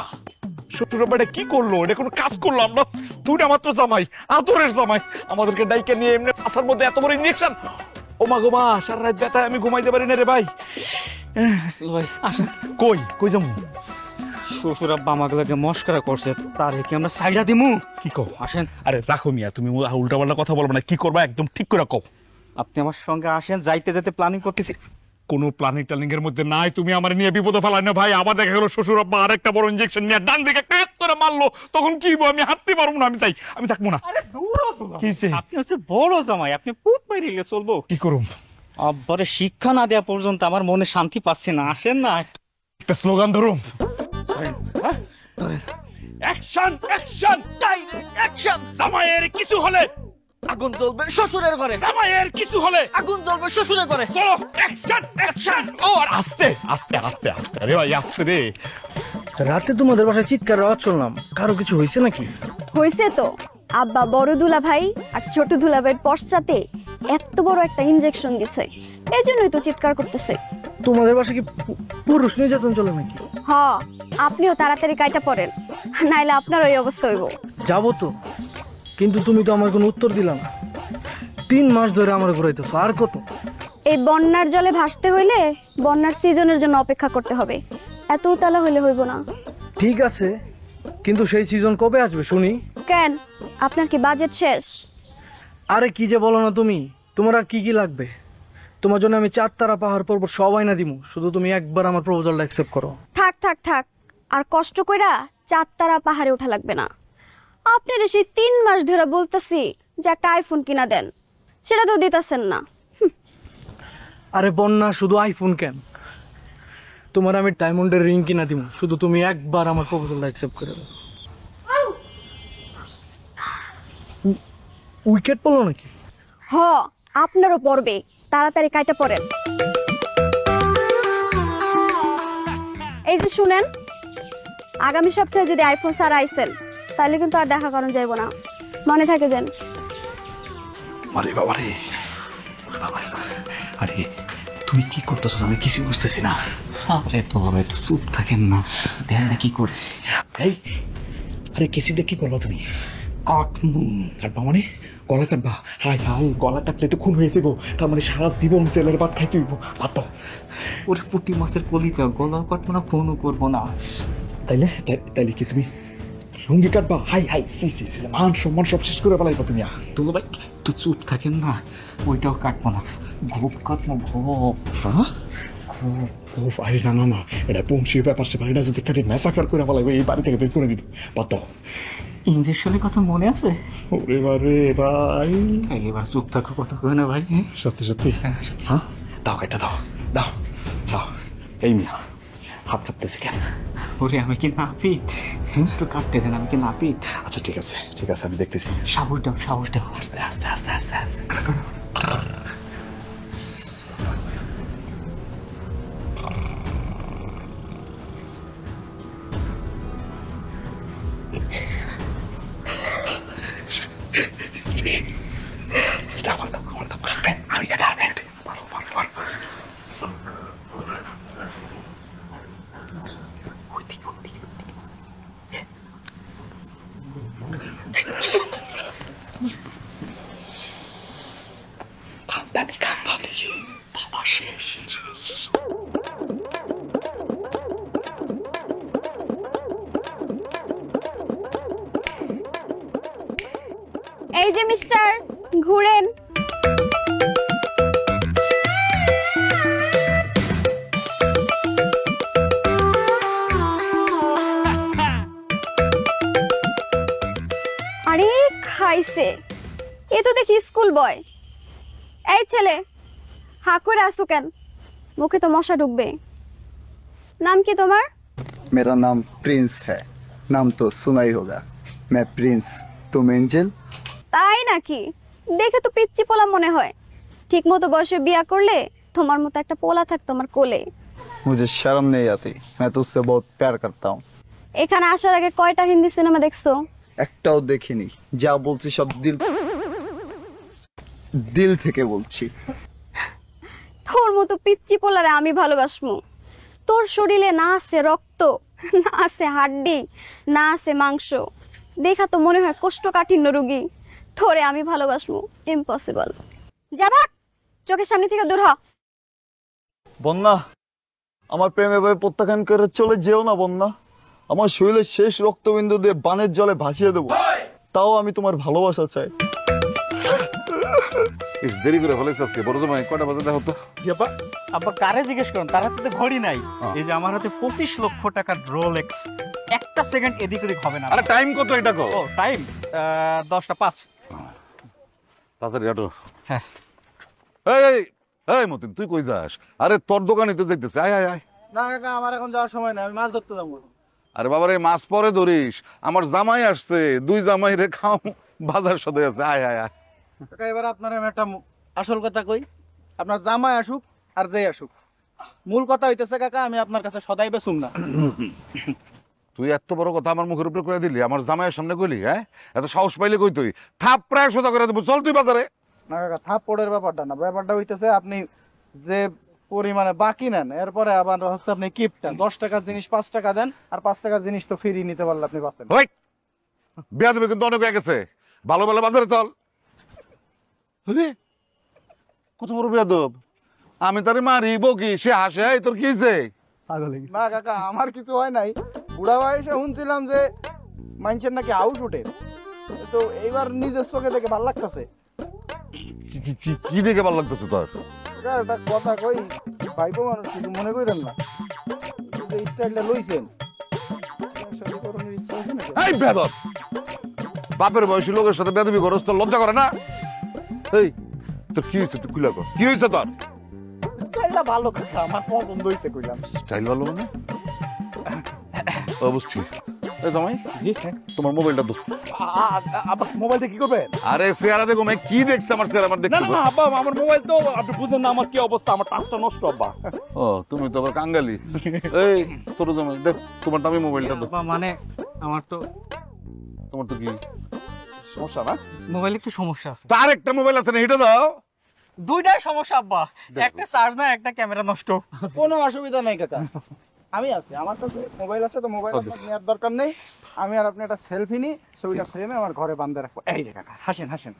S1: শ্বশুর বাড়ি কি করলো? এটা কোনো কাজ করলো? আমরা দুইটা মাত্র জামাই, আদরের জামাই, আমাদেরকে ডাইকে নিয়ে এমনি পাশার মধ্যে এত বড় ইঞ্জেকশন। ও মা গো মা, সারা রাত ব্যথায় আমি ঘুমাইতে পারি না রে ভাই।
S4: ভাই আসেন।
S1: কই কই যাবো?
S4: শ্বশুর আব্বা আমাগুলোকে মস্করা করছে, তার কি আমরা সাইডা দিমু?
S1: কি কও?
S4: আসেন।
S1: আরে রাখো মিয়া, তুমি উল্টা পাল্টা কথা বলবে না। কি করবা একদম ঠিক করে কও।
S4: আপনি আমার সঙ্গে আসেন, যাইতে যেতে প্ল্যানিং করতেছি।
S1: কোনো প্ল্যানিং ট্যানিং এর মধ্যে নাই। তুমি আমার নিয়ে বিপদে ফেলাই না ভাই। আবার দেখা গেল শ্বশুর আব্বা আরেকটা বড় ইনজেকশন নিয়ে ডান দিকে কাট করে মারলো, তখন কি হইবো? আমি হাঁটতে পারবো না। আমি চাই আমি থাকবো না।
S4: আরে দূর তো,
S1: কিসে?
S4: আপনি হচ্ছে বড় জামাই, আপনি পুত মাইরিলে চলবো?
S1: কি করুম?
S4: আব্বারে শিক্ষা না দেওয়া পর্যন্ত আমার মনে শান্তি পাচ্ছে না। আসেন না,
S1: একটা স্লোগান ধরুম। Action action direct action. জামাইয়ের কিছু হলে
S4: আগুন জ্বলবে শ্বশুরের ঘরে,
S1: জামাইয়ের কিছু হলে
S4: আগুন জ্বলবে শ্বশুরের ঘরে।
S1: চলো অ্যাকশন অ্যাকশন। ও আর আস্তে আস্তে আস্তে আস্তে রে ভাই, আস্তে রে।
S9: রাতে তোমাদের বাসায় চিৎকার আওয়াজ শুনলাম, কারো কিছু হয়েছে নাকি?
S8: হয়েছে তো, আব্বা বড় দুলা ভাই আর ছোট দুলা ভাইয়ের পশ্চাতে এত বড় একটা ইনজেকশন দিছে, এই জন্যই তো চিৎকার করতেছে।
S9: তোমাদের বাসায় কি পুরুষ নির্যাতন চলে নাকি?
S8: হ, আপনিও তাড়াতাড়ি কাইটা পড়েন, নাইলে আপনার ওই অবস্থা হইব।
S9: যাবো তো, কিন্তু তুমি তো আমার কোনো উত্তর দিলা না। 3 মাস ধরে আমার ঘুরাইতেছো, আর কত?
S8: এই বন্যার জলে ভাসতে হইলে বন্যার সিজনের জন্য অপেক্ষা করতে হবে, এত উতালা হইলে হইব না।
S9: ঠিক আছে, কিন্তু সেই সিজন কবে আসবে শুনি?
S8: কেন, আপনার কি বাজেট শেষ?
S9: আরে কি যে বলো না তুমি, তোমার আর কি কি লাগবে? তোমার জন্য আমি 4 তারা পাহাড় পর্বত সবাই না দিমু, শুধু তুমি একবার আমার প্রপোজালটা অ্যাকসেপ্ট করো।
S8: থাক থাক থাক, আর কষ্ট কইরা 4 তারা পাহাড়ে ওঠা লাগবে না। আপনার সেই 3 মাস ধরে বলতেছি যে একটা আইফোন কিনা দেন, সেটা তো দিতেছেন না।
S9: আরে বন্যা, শুধু আইফোন কেন, তোমার আমি ডায়মন্ডের রিং কিনা দিমু, শুধু তুমি একবার আমার প্রপোজালটা অ্যাকসেপ্ট করে দাও। উইকেট পড়লো নাকি?
S8: হ, আপনারও পড়বে, তাড়াতাড়ি কাইটা পড়েন। এই যে শুনেন, আগামী সপ্তাহে যদি আইফোন ছাড়া আইসেন, তাহলে কিন্তু আর দেখা করেন যাইব না, মনে থাকে যেন।
S1: আরে বাবা রে, আরে তুমি কি করতেছো? আমি কিছু বুঝতেছি না।
S4: আরে তো একটু চুপ থাকেন না, দেখেন না কি করে।
S1: এই আরে কেসি দিয়ে কি করবা তুমি?
S4: কাটমু।
S1: কাটবা মানে? গলা কাটবা? হাই হাই, গলা কাটলে তো খুন হয়ে যাবো, তার মানে সারা জীবন জেলের ভাত খাইতে হইব। ভাত দাও।
S4: ওরে পুঁটি মাছের কলিজা, গলা কাটবো না, ফোনও করবো না।
S1: তাইলে তাইলে কি তুমি লুঙ্গি কাটবা? হাই হাই, সি সি সি, মান সম্মান সব শেষ করে ফেলাইবা তুমি।
S4: দুলো ভাই তুই চুপ থাকেন না, ওইটাও কাটবো না, ঘোপ কাটবো, ঘোপ।
S1: হ্যাঁ খুব। আরে না না না, এটা বংশীয় ব্যাপার সেবার, এটা যদি কাটে ম্যাসাকার করে ফেলাইবে, এই বাড়ি থেকে বের করে দিবে। বাদ দাও।
S4: ইঞ্জেকশনের কথা মনে আছে?
S1: ওরে বারে ভাই,
S4: তাইলে এবার চুপ থাকো, কথা কই না ভাই।
S1: সত্যি সত্যি? হ্যাঁ দাও, এটা দাও দাও দাও। এই মিয়া হাত কাঁপতেছে কেন?
S4: ওরে আমি কি নাপিত? তো কাটতে দেন, আমি কি নাপিত?
S1: আচ্ছা ঠিক আছে ঠিক আছে, আমি দেখতেছি।
S4: সাহস দাও, সাহস দাও।
S1: আস্তে আস্তে আস্তে আস্তে আস্তে। এটা আমার দাও।
S8: এই যে মিস্টার, ঘুরেন। আরে খাইছে, এ তো দেখি স্কুল বয়। এই ছেলে, হা করে আসো কেন? মুখে তো মশা ঢুকবে। নাম কি তোমার?
S10: मेरा नाम प्रिंस है। नाम तो सुना ही होगा। मैं प्रिंस, तुम एंजल।
S8: তাই নাকি? দেখে তো পিচ্চি পোলা মনে হয়। ঠিক মতো বয়সে বিয়া করলে তোমার মতো একটা পোলা থাকতো আমার কোলে।
S10: मुझे शर्म नहीं आती, मैं तो उससे बहुत प्यार करता हूँ।
S8: এখানে আসার আগে কয়টা হিন্দি সিনেমা দেখছো?
S10: একটাও দেখিনি, যা বলছি সব দিল থেকে বলছি।
S8: তোর মতো পিচ্চি পোলারে আমি ভালোবাসমু। তোর শরীরে না আছে রক্ত, না আছে হাড্ডি, না আছে মাংস। দেখা তো মনে হয় কোষ্ঠকাঠিন্য রোগী। তোরে আমি ভালোবাসমু, ইম্পসিবল। যা ভাগ, চোখের সামনে থেকে দূর হ।
S10: বন্যা, আমার প্রেমে ভাবে প্রত্যাখ্যান করে চলে যেও না বন্যা। আমার শরীরের শেষ রক্তবিন্দু দিয়ে বানের জলে ভাসিয়ে দেবো, তাও আমি তোমার ভালোবাসা চাই।
S3: বেশ দেরি করে ফেলেছে আজকে। বড় জামাই কয়টা বাজে দেখো তো।
S4: আব্বা, আব্বা কারে জিজ্ঞেস করুন, তার হাতে তো ঘড়ি নাই। এই যে আমার হাতে 25 লক্ষ টাকার রোলেক্স, একটা সেকেন্ড এদিক ওদিক হবে না।
S3: আরে টাইম কত এটা কো?
S4: ও টাইম 10:05।
S3: তাড়াতাড়ি হাঁটো।
S4: হ্যাঁ।
S3: এই এই মতিন, তুই কই যাস? আরে তোর দোকানে তো যাইতেছে, আয় আয় আয়।
S9: না কাকা, আমার এখন যাওয়ার সময় না, আমি মাছ ধরতে যাবো।
S3: আরে বাবারে, মাছ পরে ধরিস। আমার জামাই আসছে, দুই জামাই রে খাও, বাজার সদাই আছে, আয় আয় আয়।
S9: কাকা এবার আপনার আমি একটা আসল কথা কই, আপনার জামাই আসুক আর যেই আসুক, মূল কথা হইতেছে কাকা, আমি আপনার কাছে সদাই বেচুম না।
S3: তুই এত বড় কথা আমার মুখের উপরে করে দিলি, আমার জামাইয়ের সামনে কইলি? হ্যাঁ, এত সাহস পাইলে কই তুই? থাপ প্রায় সোজা করে দেবো, চল তুই বাজারে।
S9: না কাকা, থাপ্পড়ের ব্যাপারটা না, ব্যাপারটা হইতেছে আপনি যে পরিমাণে বাকি নেন, এরপরে আবার হচ্ছে আপনি কিপটা 10 টাকার জিনিস 5 টাকা দেন, আর 5 টাকার জিনিস তো ফ্রি নিতে পারলে আপনি পাচ্ছেন।
S3: ওই বিয়া দেবে কিন্তু অনেক হয়ে গেছে, ভালো ভালো বাজারে চল। আরে, কত বড় বেয়াদব! আমি তারে মারি বকি, সে হাসে। এই তোর কি হইছে?
S9: না কাকা, আমার কিছু হয় নাই। বুড়া বয়সে শুনছিলাম যে মানুষের নাকি আউট উঠে, তো এইবার নিজের চোখে দেখে ভালো লাগতেছে।
S3: কি দেখে ভালো লাগতেছে তোর?
S9: একটা কথা কই, ভাইপো মানুষ কিছু মনে করেন না, যে স্টাইলটা লইছেন,
S3: এই বেয়াদব! বাপের বয়সী লোকের সাথে বেয়াদবি করস, তোর লজ্জা করে না? এই তোর কি হয়েছে? তুই খুলে কর, কি হয়েছে তোর?
S9: স্টাইলটা ভালো কাকা, আমার পছন্দ হইছে কইলাম।
S3: স্টাইল ভালো মানে? অবশ্যই। এই জামাই, তোমার মোবাইলটা দো।
S1: আব্বা মোবাইল দিয়ে কি করবেন?
S3: আরে চেহারা দেখো, আমি কি দেখছি? আমার চেহারা আমার
S1: না
S3: দেখতে।
S1: না না আব্বা, আমার মোবাইল তো আপনি বুঝেন না আমার কি অবস্থা, আমার টাচটা নষ্ট আব্বা।
S3: ও, তুমি তো আবার কাঙ্গালি। এই ছোট জামাই, দেখ তোমার দামি মোবাইলটা দো।
S4: আব্বা মানে আমার তো
S3: তোমার তো কি সমস্যা না?
S4: মোবাইলে একটু সমস্যা আছে।
S3: তার একটা মোবাইল আছে না, এটা দাও।
S4: দুইটাই সমস্যা আব্বা, একটা চার্জ না, একটা ক্যামেরা নষ্ট।
S9: কোনো অসুবিধা নেই কাকা, আমি আছি, আমার কাছে মোবাইল আছে, তো মোবাইল আপনার নেওয়ার দরকার নেই। আমি আর আপনি একটা সেলফি নিই, ছবিটা ফ্রেমে আমার ঘরে বান্ধে রাখবো। এই যে কাকা, হাসেন হাসেন,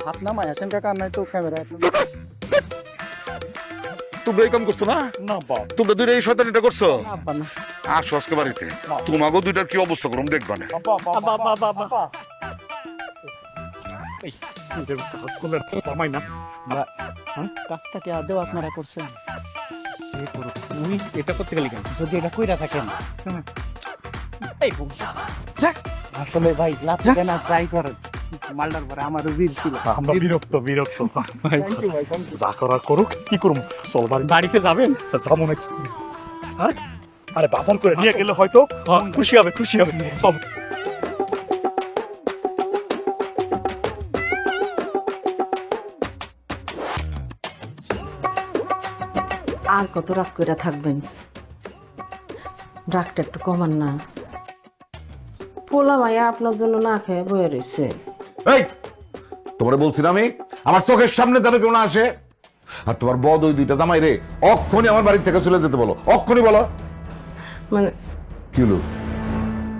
S9: হাত নামায় হাসেন কাকা, নাই তো ক্যামেরা।
S3: তোমরা এই কাম করছো না?
S1: না বাবা,
S3: তোমরা দুইটা এই শয়তানিটা করছো?
S9: আব্বা না,
S3: আসো আজকে বাড়িতে, তোমাকেও দুইটার কি অবস্থা করুম দেখবা না।
S1: আব্বা
S4: আব্বা আব্বা আব্বা আব্বা
S1: জামাই না,
S4: কাজটা কি আদৌ আপনারা করছেন? তুই এটা করতে গেলি কেন? যদি এটা কইরা থাকেন, এই আসলে ভাই লাভ দেন আর ট্রাই করেন, মালদার পরে আমার বীর ছিল।
S1: আমরা বিরক্ত যা করার করুক, কি করুম? চল বাড়িতে যাবেন? যাবো নাকি? হ্যাঁ, আরে বাজার করে নিয়ে গেলে হয়তো খুশি হবে, খুশি হবে সব।
S7: আর কত রাগ করে থাকবেন? রাগটা একটু কমান না। পোলা মাইয়া আপনার জন্য না খেয়ে বয়ে রয়েছে।
S3: এই তোমরা বলছি না আমি, আমার চোখের সামনে যেন কেউ না আসে। আর তোমার বদ ওই দুইটা জামাই রে অক্ষণি আমার বাড়ি থেকে চলে যেতে বলো, অক্ষণি বলো।
S7: মানে
S3: কি হলো?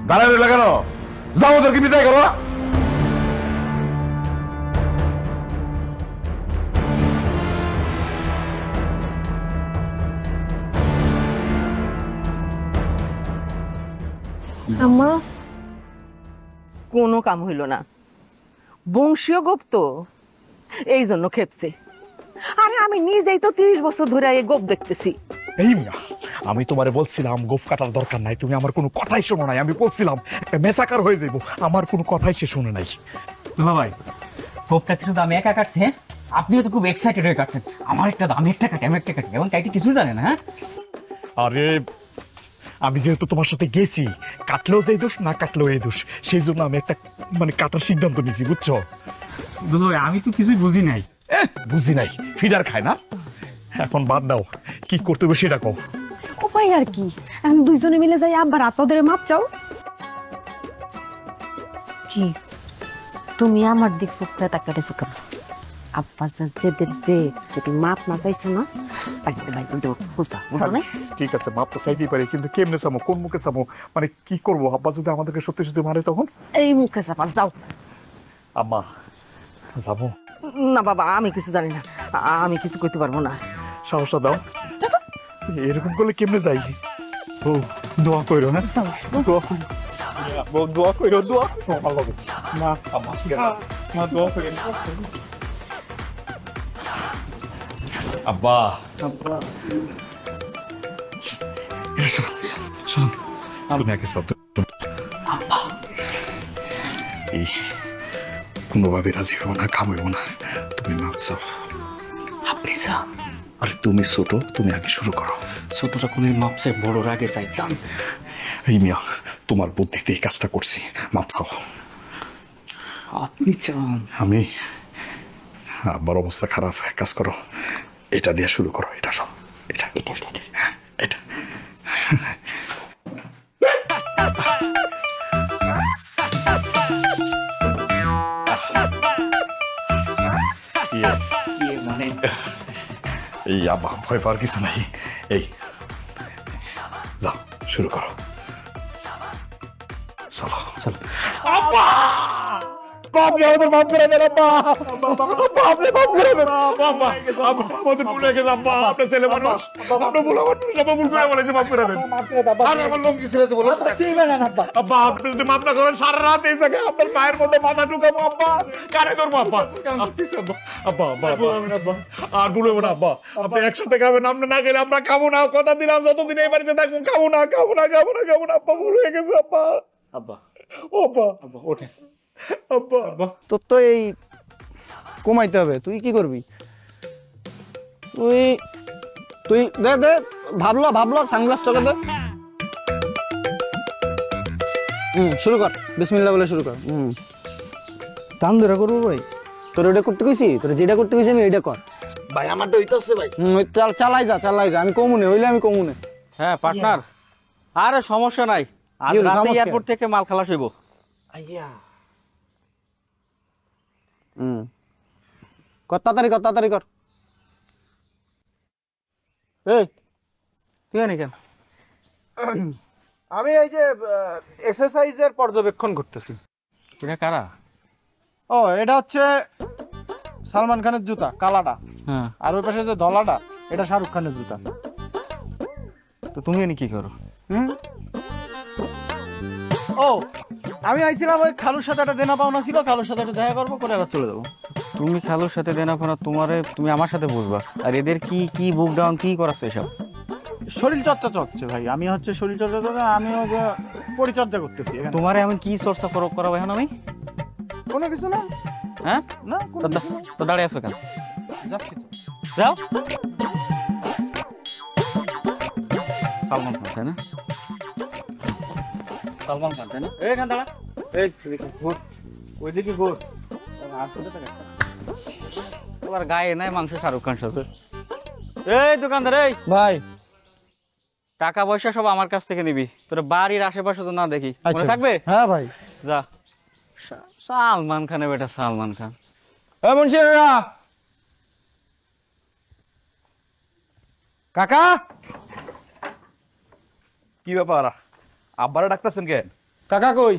S3: দাঁড়ায় রইলা কেন? যাও, ওদেরকে বিদায় করো।
S6: আম্মা
S7: কোনো কাম হইল না, বংশীয় গোপ তো, এই জন্য খেপছে। আরে আমি নিজেই তো 30 বছর ধরে এই গোপ দেখতেছি।
S1: এই মিয়া, আমি তোমারে বলছিলাম গোফ কাটার দরকার নাই, তুমি আমার কোনো কথাই শোনো নাই। আমি বলছিলাম একটা মেসাকার হয়ে যাইব, আমার কোনো কথাই সে শুনে নাই।
S4: দুলা ভাই গোপটা কিছু আমি একা কাটছি, হ্যাঁ? আপনিও তো খুব এক্সাইটেড হয়ে কাটছেন। আমার একটা দাম, একটা কাটি, আমি একটা কাটি, এবং কাইটি কিছু জানে না। হ্যাঁ,
S1: আরে আমি যেহেতু তোমার সাথে গেছি, কাটলেও যে দোষ, না কাটলেও এই দোষ, সেই জন্য আমি একটা কাটার সিদ্ধান্ত নিয়েছি, বুঝছো?
S4: দুলা ভাই আমি তো কিছুই বুঝি নাই।
S1: বুঝি নাই, ফিডার খায় না। এখন বাদ দাও, কি করতে হবে সেটা কও।
S6: উপায় আর কি, এখন দুইজনে মিলে যাই আব্বার হাত পা ধরে মাপ চাও।
S5: কি তুমি আমার দিক চোখে তাকাইছো কেন? আব্বা জেদের যে যদি মাপ না চাইছো না, বাড়িতে বাইরে দেবো বুঝা বুঝো না?
S1: ঠিক আছে, মাপ তো চাইতেই পারি, কিন্তু কেমনে চামো, কোন মুখে চামো, কি করবো? আব্বা যদি আমাদেরকে সত্যি সত্যি মারে তখন?
S5: এই মুখে চাপা যাও।
S1: আম্মা যাবো?
S7: না বাবা, আমি কিছু জানি না, আমি কিছু করতে পারবো না।
S1: সাহসটা দাও। এরকম করলে কেমনে যাই? ও দোয়া কইরো না, দোয়া কইরো, দোয়া কইরো, দোয়া আমার লগে না। আম্মা ঠিক আছে, মা দোয়া কইরো। আব্বা শোন, তুমি আগে সব এই কোনোভাবে রাজি হবো না, খামাইবো না, তুমি মাপ চাও।
S4: আপনি যা,
S1: আরে তুমি ছোট, তুমি আগে শুরু করো।
S4: ছোটটা কোনো মাপসে বড় আগে চাইতাম।
S1: এই মিয়া, তোমার বুদ্ধিতে এই কাজটা করছি, মাপ চাও।
S4: আপনি চান?
S1: আমি আব্বার অবস্থা খারাপ, কাজ করো, এটা দিয়ে শুরু করো। এটা সব, এটা এটা এটা
S4: মানে
S1: এই আব্বা ভয় পাওয়ার কিছু নাই। এই যাও, শুরু করো, চলো চলো। আব্বা বাপরে, আমাদের মাফ করে দেন আব্বা, বাপরে মাফ করে দেন আব্বা, আমাদের ভুল হয়ে গেছে আব্বা, আপনার ছেলে মানুষ, আমরা ভুল করে বলেছি, মাফ করে দেন। আর আমার লোক কি ছেলে বলো আব্বা, আপনি যদি মাফ না করেন সারা রাত এই জায়গায় আপনার পায়ের মধ্যে মাথা ঢুকাবো আব্বা, কানে ধরবো আব্বা। আব্বা আব্বা আব্বা, আর ভুল হইব না আব্বা, আপনি একসাথে খাবেন, আমরা না খেলে আমরা খাবো না, কথা দিলাম যতদিন এই বাড়িতে থাকবো খাবো না, খাবো না, খাবো না, খাবো না আব্বা, ভুল হয়ে গেছে আব্বা।
S9: আব্বা
S1: ও আব্বা,
S9: আব্বা ওঠে,
S1: আব্বা
S9: তোর তো এই কমাইতে হবে। তুই কি করবি? তুই তুই দে দে, ভাবলো সানগ্লাস চলে দে। শুরু কর, বিসমিল্লাহ বলে শুরু কর। টান ধরে করবো ভাই, তোর ওটা করতে কইছি, তোর যেটা করতে কইছি আমি এইটা কর
S10: ভাই। আমারটা হইতাছে ভাই।
S9: চালাই যা, আমি কমুনে হইলে আমি কমুনে। হ্যাঁ পার্টনার, আরে সমস্যা নাই, আজ রাতে এয়ারপোর্ট থেকে মাল খালাস হইব। কর তাড়াতাড়ি কর। এই তুই আনি কেন? আমি এই যে এক্সারসাইজের পর্যবেক্ষণ করতেছি।
S4: এটা কারা?
S9: ও এটা হচ্ছে সালমান খানের জুতা, কালাটা।
S4: হ্যাঁ,
S9: আর ওই পাশে যে ধলাটা, এটা শাহরুখ খানের জুতা।
S4: তো তুমি এনে কি করো?
S9: ও আমি আইছিলাম ওই খালুর সাথে একটা দেনা পাওনা ছিল, খালুর সাথে একটা দেখা করবো, করে আবার চলে যাবো।
S4: তুমি খালুর সাথে দেনা ফোনা, তুমি আমার সাথে বুঝবা। আর এদের কি বুক ডাউন কি করাচ্ছে এসব?
S9: শরীর চর্চা চলছে ভাই, আমি হচ্ছে শরীর চর্চা করে, আমিও যে পরিচর্যা করতেছি এখানে।
S4: তোমার এমন কি চর্চা করাবো এখন আমি?
S9: কোনো কিছু না।
S4: হ্যাঁ
S9: না কোনো কিছু না।
S4: তো দাঁড়িয়ে আছো কেন?
S9: যাচ্ছি তো।
S4: যাও। সালমান খান তাই না? সালমান খান তাই না?
S9: এইখান দাঁড়া, এই ঘুর, ওইদিকে ঘুর।
S4: তোমার গায়ে নাই মাংস শাহরুখ খান সাথে। এই দোকানদার, এই
S9: ভাই
S4: টাকা পয়সা সব আমার কাছ থেকে নিবি, তোর বাড়ির আশেপাশে তো না দেখি, মনে থাকবে?
S9: হ্যাঁ ভাই।
S4: যা। সালমান খানের বেটা সালমান খান।
S9: মুন্সিরা কাকা,
S1: কি ব্যাপার, আব্বারা ডাকতেছেন কেন?
S9: কাকা কই?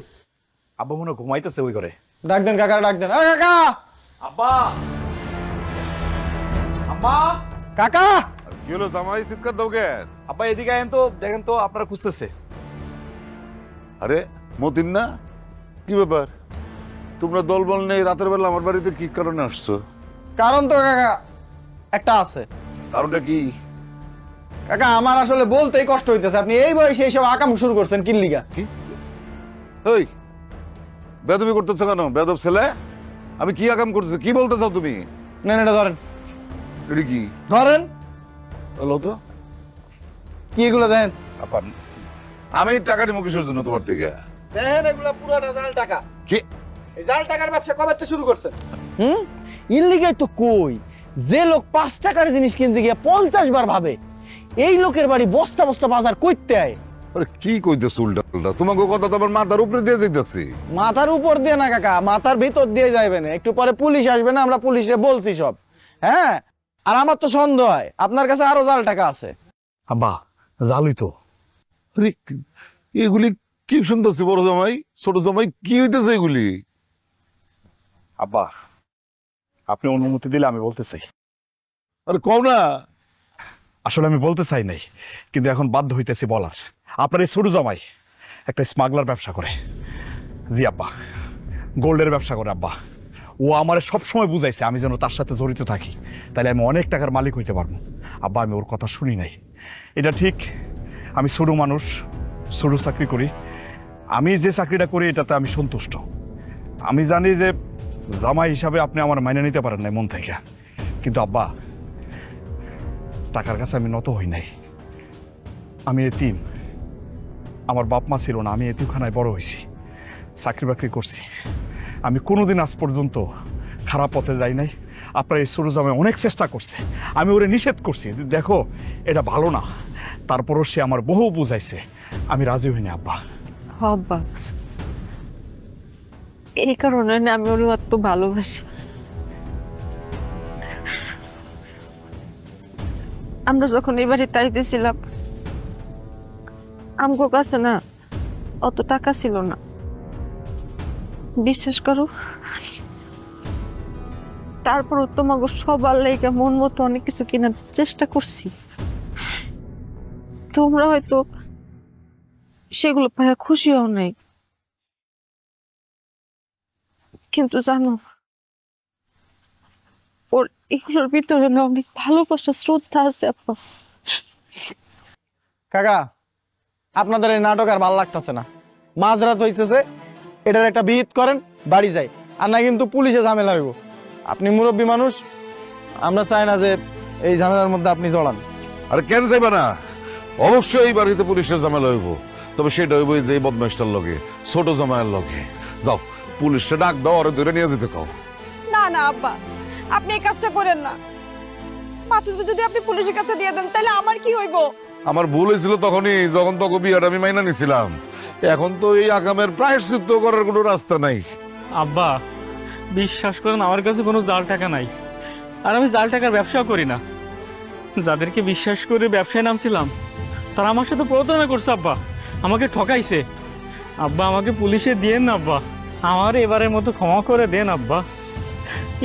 S1: আব্বা মনে হয় ঘুমাইতেছে ওই ঘরে।
S9: ডাক দেন কাকা, ডাক দেন। কাকা,
S1: আব্বা, আব্বা,
S9: কাকা।
S3: কি হলো জামাই চিৎকার দাও কেন?
S1: আব্বা এদিকে আইন তো, দেখেন তো আপনারা খুঁজতেছে।
S3: আরে মতিন না, কি ব্যাপার? তোমরা দলবল নেই রাতের বেলা আমার বাড়িতে কি কারণে আসছো?
S9: কারণ তো কাকা একটা আছে।
S3: কারণটা কি?
S9: কাকা আমার আসলে বলতেই কষ্ট হইতেছে, আপনি এই বয়সে এইসব আকাম শুরু করছেন কি লিগা?
S3: ওই বেদবি করতেছো কেন বেদব ছেলে? আমি কি আকাম করছি, কি বলতে চাও তুমি?
S9: না এটা ধরেন,
S3: এটা কি
S9: ধরেন
S3: বলো তো?
S9: কি এগুলো দেন?
S3: আমি টাকা নিবো কিসের জন্য তোমার থেকে?
S9: দেন এগুলো পুরোটা জাল টাকা।
S3: কি
S9: এই জাল টাকার ব্যবসা কবে থেকে শুরু করছেন? ইল্লিগাই তো কই, যে লোক 5 টাকার জিনিস কিনতে গিয়ে 50 বার ভাবে, এই লোকের বাড়ি বস্তা বস্তা বাজার কইতে আয়।
S3: আরে কি কইতেছ উল্টা উল্টা? তোমাকে কথা তো আমার মাথার উপরে দিয়ে যাইতেছি।
S9: মাথার উপর দিয়ে না কাকা, মাথার ভিতর দিয়ে যাইবে না। একটু পরে পুলিশ আসবে না, আমরা পুলিশে বলছি সব। হ্যাঁ, আর আমার তো সন্দেহ হয় আপনার কাছে আরো জাল টাকা আছে।
S1: আব্বা জালই তো।
S3: আরে এগুলি কি শুনতেছি বড় জামাই, ছোট জামাই, কি হইতেছে এগুলি?
S1: আব্বা আপনি অনুমতি দিলে আমি বলতে চাই।
S3: আরে কও না।
S1: আসলে আমি বলতে চাই নাই, কিন্তু এখন বাধ্য হইতেছি বলার। আপনার এই ছোট জামাই একটা স্মাগলার ব্যবসা করে। জি আব্বা, গোল্ডের ব্যবসা করে আব্বা। ও আমার সবসময় বুঝাইছে আমি যেন তার সাথে জড়িত থাকি, তাহলে আমি অনেক টাকার মালিক হইতে পারবো। আব্বা আমি ওর কথা শুনি নাই। এটা ঠিক, আমি ছোট মানুষ, ছোট চাকরি করি। আমি যে চাকরিটা করি এটাতে আমি সন্তুষ্ট। আমি জানি যে জামাই হিসাবে আপনি আমার মাইনে নিতে পারেন নাই মন থেকে, কিন্তু আব্বা টাকার কাছে আমি নত হই নাই। আমি এতিম, আমার বাপ মা ছিল না, আমি এতিমখানায় বড় হয়েছি, চাকরি বাকরি করছি। আমি কোনোদিন আজ পর্যন্ত খারাপ পথে যাই নাই। আপনার এই ছোট জামাই অনেক চেষ্টা করছে, আমি ওরে নিষেধ করছি, দেখো এটা ভালো না, তারপরও সে আমার বহু বুঝাইছে, আমি রাজি হইনি আব্বা।
S5: আব্বা এই কারণে না আমি ওর এত ভালোবাসি। আমরা যখন এই বাড়িতে আইতেছিলাম আমগো কাছে না অত টাকা ছিল না, বিশ্বাস করো। তারপরও তোমাকে সবার লাইগা মন মতো অনেক কিছু কেনার চেষ্টা করছি। তোমরা হয়তো সেগুলো পাইয়া খুশি হও নাই, কিন্তু জানো ওর এগুলোর ভিতরে না অনেক ভালোবাসা শ্রদ্ধা আছে আপা।
S9: কাকা আপনাদের এই নাটক আর ভালো লাগতেছে না, মাঝরাত হইতেছে, এটার একটা বিহিত করেন, বাড়ি যাই, আর না কিন্তু পুলিশে ঝামেলা হইব। আপনি মুরব্বী মানুষ, আমরা চাই না যে এই ঝামেলার মধ্যে আপনি জড়ান।
S3: আরে কেন যাইবা না? অবশ্যই এই বাড়িতে পুলিশের ঝামেলা হইব, তবে সেটা হইব যে এই বদমাইশটার লগে, ছোট জামাইয়ের লগে। যাও পুলিশে ডাক দাও, আর ধরে নিয়ে যেতে কও।
S2: না না আব্বা, আপনি এই কাজটা করেন না। মাসুদকে যদি আপনি পুলিশের কাছে দিয়ে দেন তাহলে আমার কি হইব?
S3: আমার ভুল হয়েছিল তখনই, যখন তোকে বিয়াটা আমি মাইনা নিছিলাম। এখন তো এই আগামের প্রায়শ্চিত্ত করার কোনো রাস্তা নাই।
S4: আব্বা বিশ্বাস করেন আমার কাছে কোনো জাল টাকা নাই, আর আমি জাল টাকার ব্যবসাও করি না। যাদেরকে বিশ্বাস করে ব্যবসায় নামছিলাম তারা আমার সাথে প্রতারণা করছে আব্বা, আমাকে ঠকাইছে। আব্বা আমাকে পুলিশে দিয়েন না আব্বা, আমার এবারের মতো ক্ষমা করে দেন আব্বা,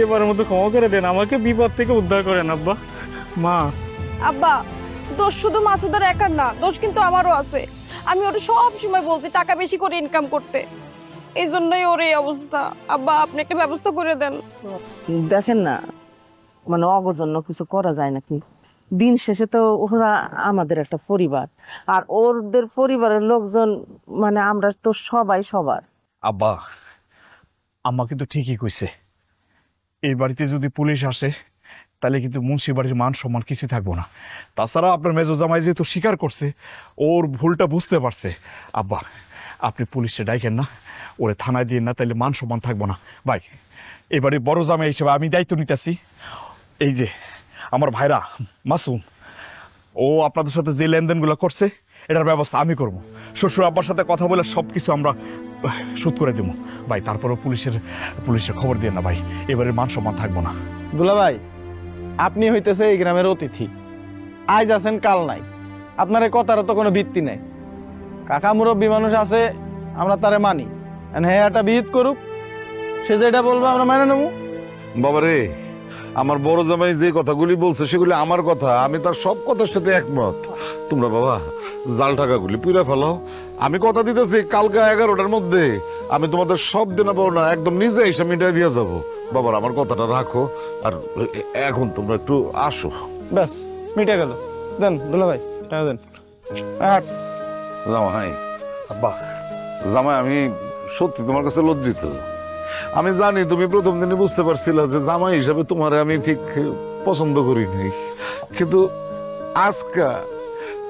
S4: এবারের মতো ক্ষমা করে দেন, আমাকে বিপদ থেকে উদ্ধার করেন আব্বা। মা
S2: আব্বা দোষ শুধু মাসুদের একার না, দোষ কিন্তু আমারও আছে। আমি ওর সব সময় বলছি টাকা বেশি করে ইনকাম করতে, এই জন্যই ওর এই অবস্থা। আব্বা আপনি একটা ব্যবস্থা করে দেন।
S7: দেখেন না, মানে অগজন্য কিছু করা যায় নাকি? দিন শেষে তো ওরা আমাদের একটা পরিবার, আর ওদের পরিবারের লোকজন মানে আমরা তো সবাই সবার।
S1: আব্বা আম্মা কিন্তু ঠিকই কইছে, এই বাড়িতে যদি পুলিশ আসে তাহলে কিন্তু মুন্সি বাড়ির মান সম্মান কিছু থাকবো না। তাছাড়া আপনার মেজো জামাই যেহেতু স্বীকার করছে, ওর ভুলটা বুঝতে পারছে। আব্বা আপনি পুলিশে ডাইকেন না, ওরে থানায় দিয়ে না, তাইলে মান সম্মান থাকবো না। ভাই এবারে বড় জামাই হিসেবে আমি দায়িত্ব নিতেছি। এই যে আমার ভাইরা মাসুম, ও আপনাদের সাথে যে লেনদেনগুলো করছে এটার ব্যবস্থা আমি করব। শ্বশুর আব্বার সাথে কথা বলে সব কিছু আমরা শোধ করে দেবো ভাই। তারপরেও পুলিশের খবর দিয়ে না ভাই, এবারে মান সম্মান থাকবো না।
S9: দুলা ভাই আপনি হইতেছে এই গ্রামের অতিথি, আজ আছেন কাল নাই, আপনার এই কথারও তো কোনো ভিত্তি নাই। কাকা মুরব্বী মানুষ আছে, আমরা তারে মানি, হ্যাঁ একটা বিহিত করুক, সে যেটা বলবো আমরা মেনে নেবো।
S3: বাবা রে, আমার বড় জামাই যে কথাগুলি বলছে সেগুলি আমার কথা, আমি তার সব কথার সাথে একমত। তোমরা বাবা জাল টাকাগুলি পুরা ফেলাও। আমি কথা দিতেছি কালকে 11টার মধ্যে আমি তোমাদের সব দেনা পাবো না একদম নিজে এসে মিটাই দিয়ে যাবো। বাবার আমার কথাটা রাখো। আর এখন তোমরা একটু আসো।
S9: ব্যাস মিটে গেল। দেন দুলা ভাই টাকা দেন।
S3: জামাই আব্বা, জামাই আমি সত্যি তোমার কাছে লজ্জিত। আমি জানি তুমি প্রথম দিনে বুঝতে পারছিলা যে জামাই হিসাবে তোমার আমি ঠিক পছন্দ করি নাই, কিন্তু আজকা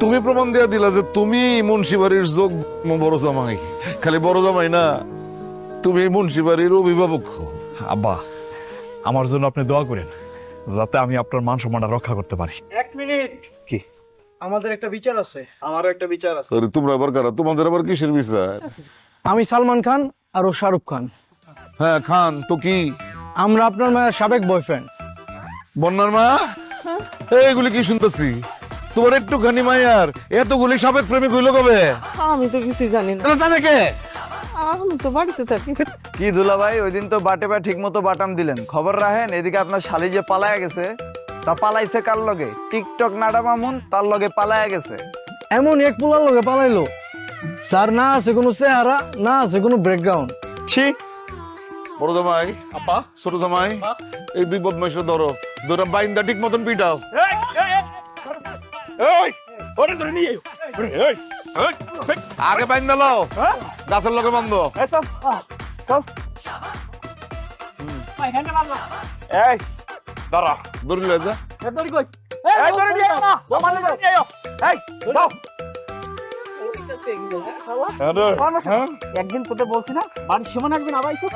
S3: তুমি প্রমাণ দিয়া দিলা যে তুমি মুন্সিবাড়ির যোগ্য বড় জামাই। খালি বড় জামাই না, তুমি মুন্সিবাড়ির অভিভাবক।
S1: আব্বা, আমার জন্য আপনি দোয়া করেন যাতে আমি আপনার মান সম্মানটা রক্ষা করতে পারি।
S9: 1 মিনিট।
S3: কি?
S9: আমাদের একটা বিচার আছে। আমারও একটা বিচার আছে।
S3: আরে তোমরা আবার কারা? তোমাদের আবার কিসের বিচার?
S9: আমি সালমান খান আর ও শাহরুখ খান।
S3: হ্যাঁ খান তো কি?
S9: আমরা আপনার মায়ের সাবেক বয়ফ্রেন্ড।
S3: বন্যার মা, এইগুলি কি শুনতেছি? তোমার একটুখানি মায়ার এতগুলি সাবেক প্রেমিক হইলো কবে?
S7: আমি তো কিছুই জানি না,
S3: তাহলে জানে কে?
S7: আমি তো বাড়িতে থাকি।
S10: কি দুলা ভাই, ওই দিন তো বাটে বা ঠিক মতো বাটাম দিলেন, খবর রাখেন। এদিকে আপনার শালি যে পালায়া গেছে, তা পালাইছে কার লগে? টিকটক নাডা মামুন তার লগে পালায়া গেছে।
S9: এমন এক পোলার লগে পালাইলো স্যার, না আছে কোনো চেহারা, না আছে কোনো ব্যাকগ্রাউন্ড।
S10: ছি,
S3: বড় জামাই,
S1: আব্বা,
S3: ছোট জামাই, এই দুই বদমাইশ ধরো, ধরে বাইন্দা ঠিক মতন পিটাও।
S1: ওরে ধরে নিয়ে আইও। এই, এই,
S3: আগে বাইন্দা লও, গাছের লগে বান্ধ।
S1: এই দাঁড়া,
S3: ধরে নিয়ে যা।
S1: এই ধরে নিয়ে আইও না, আমার ধরে নিয়ে আইও। এই যাও।
S4: একদিন তোদের বলছি না বাড়ির সীমানা একদিন আবাইছো।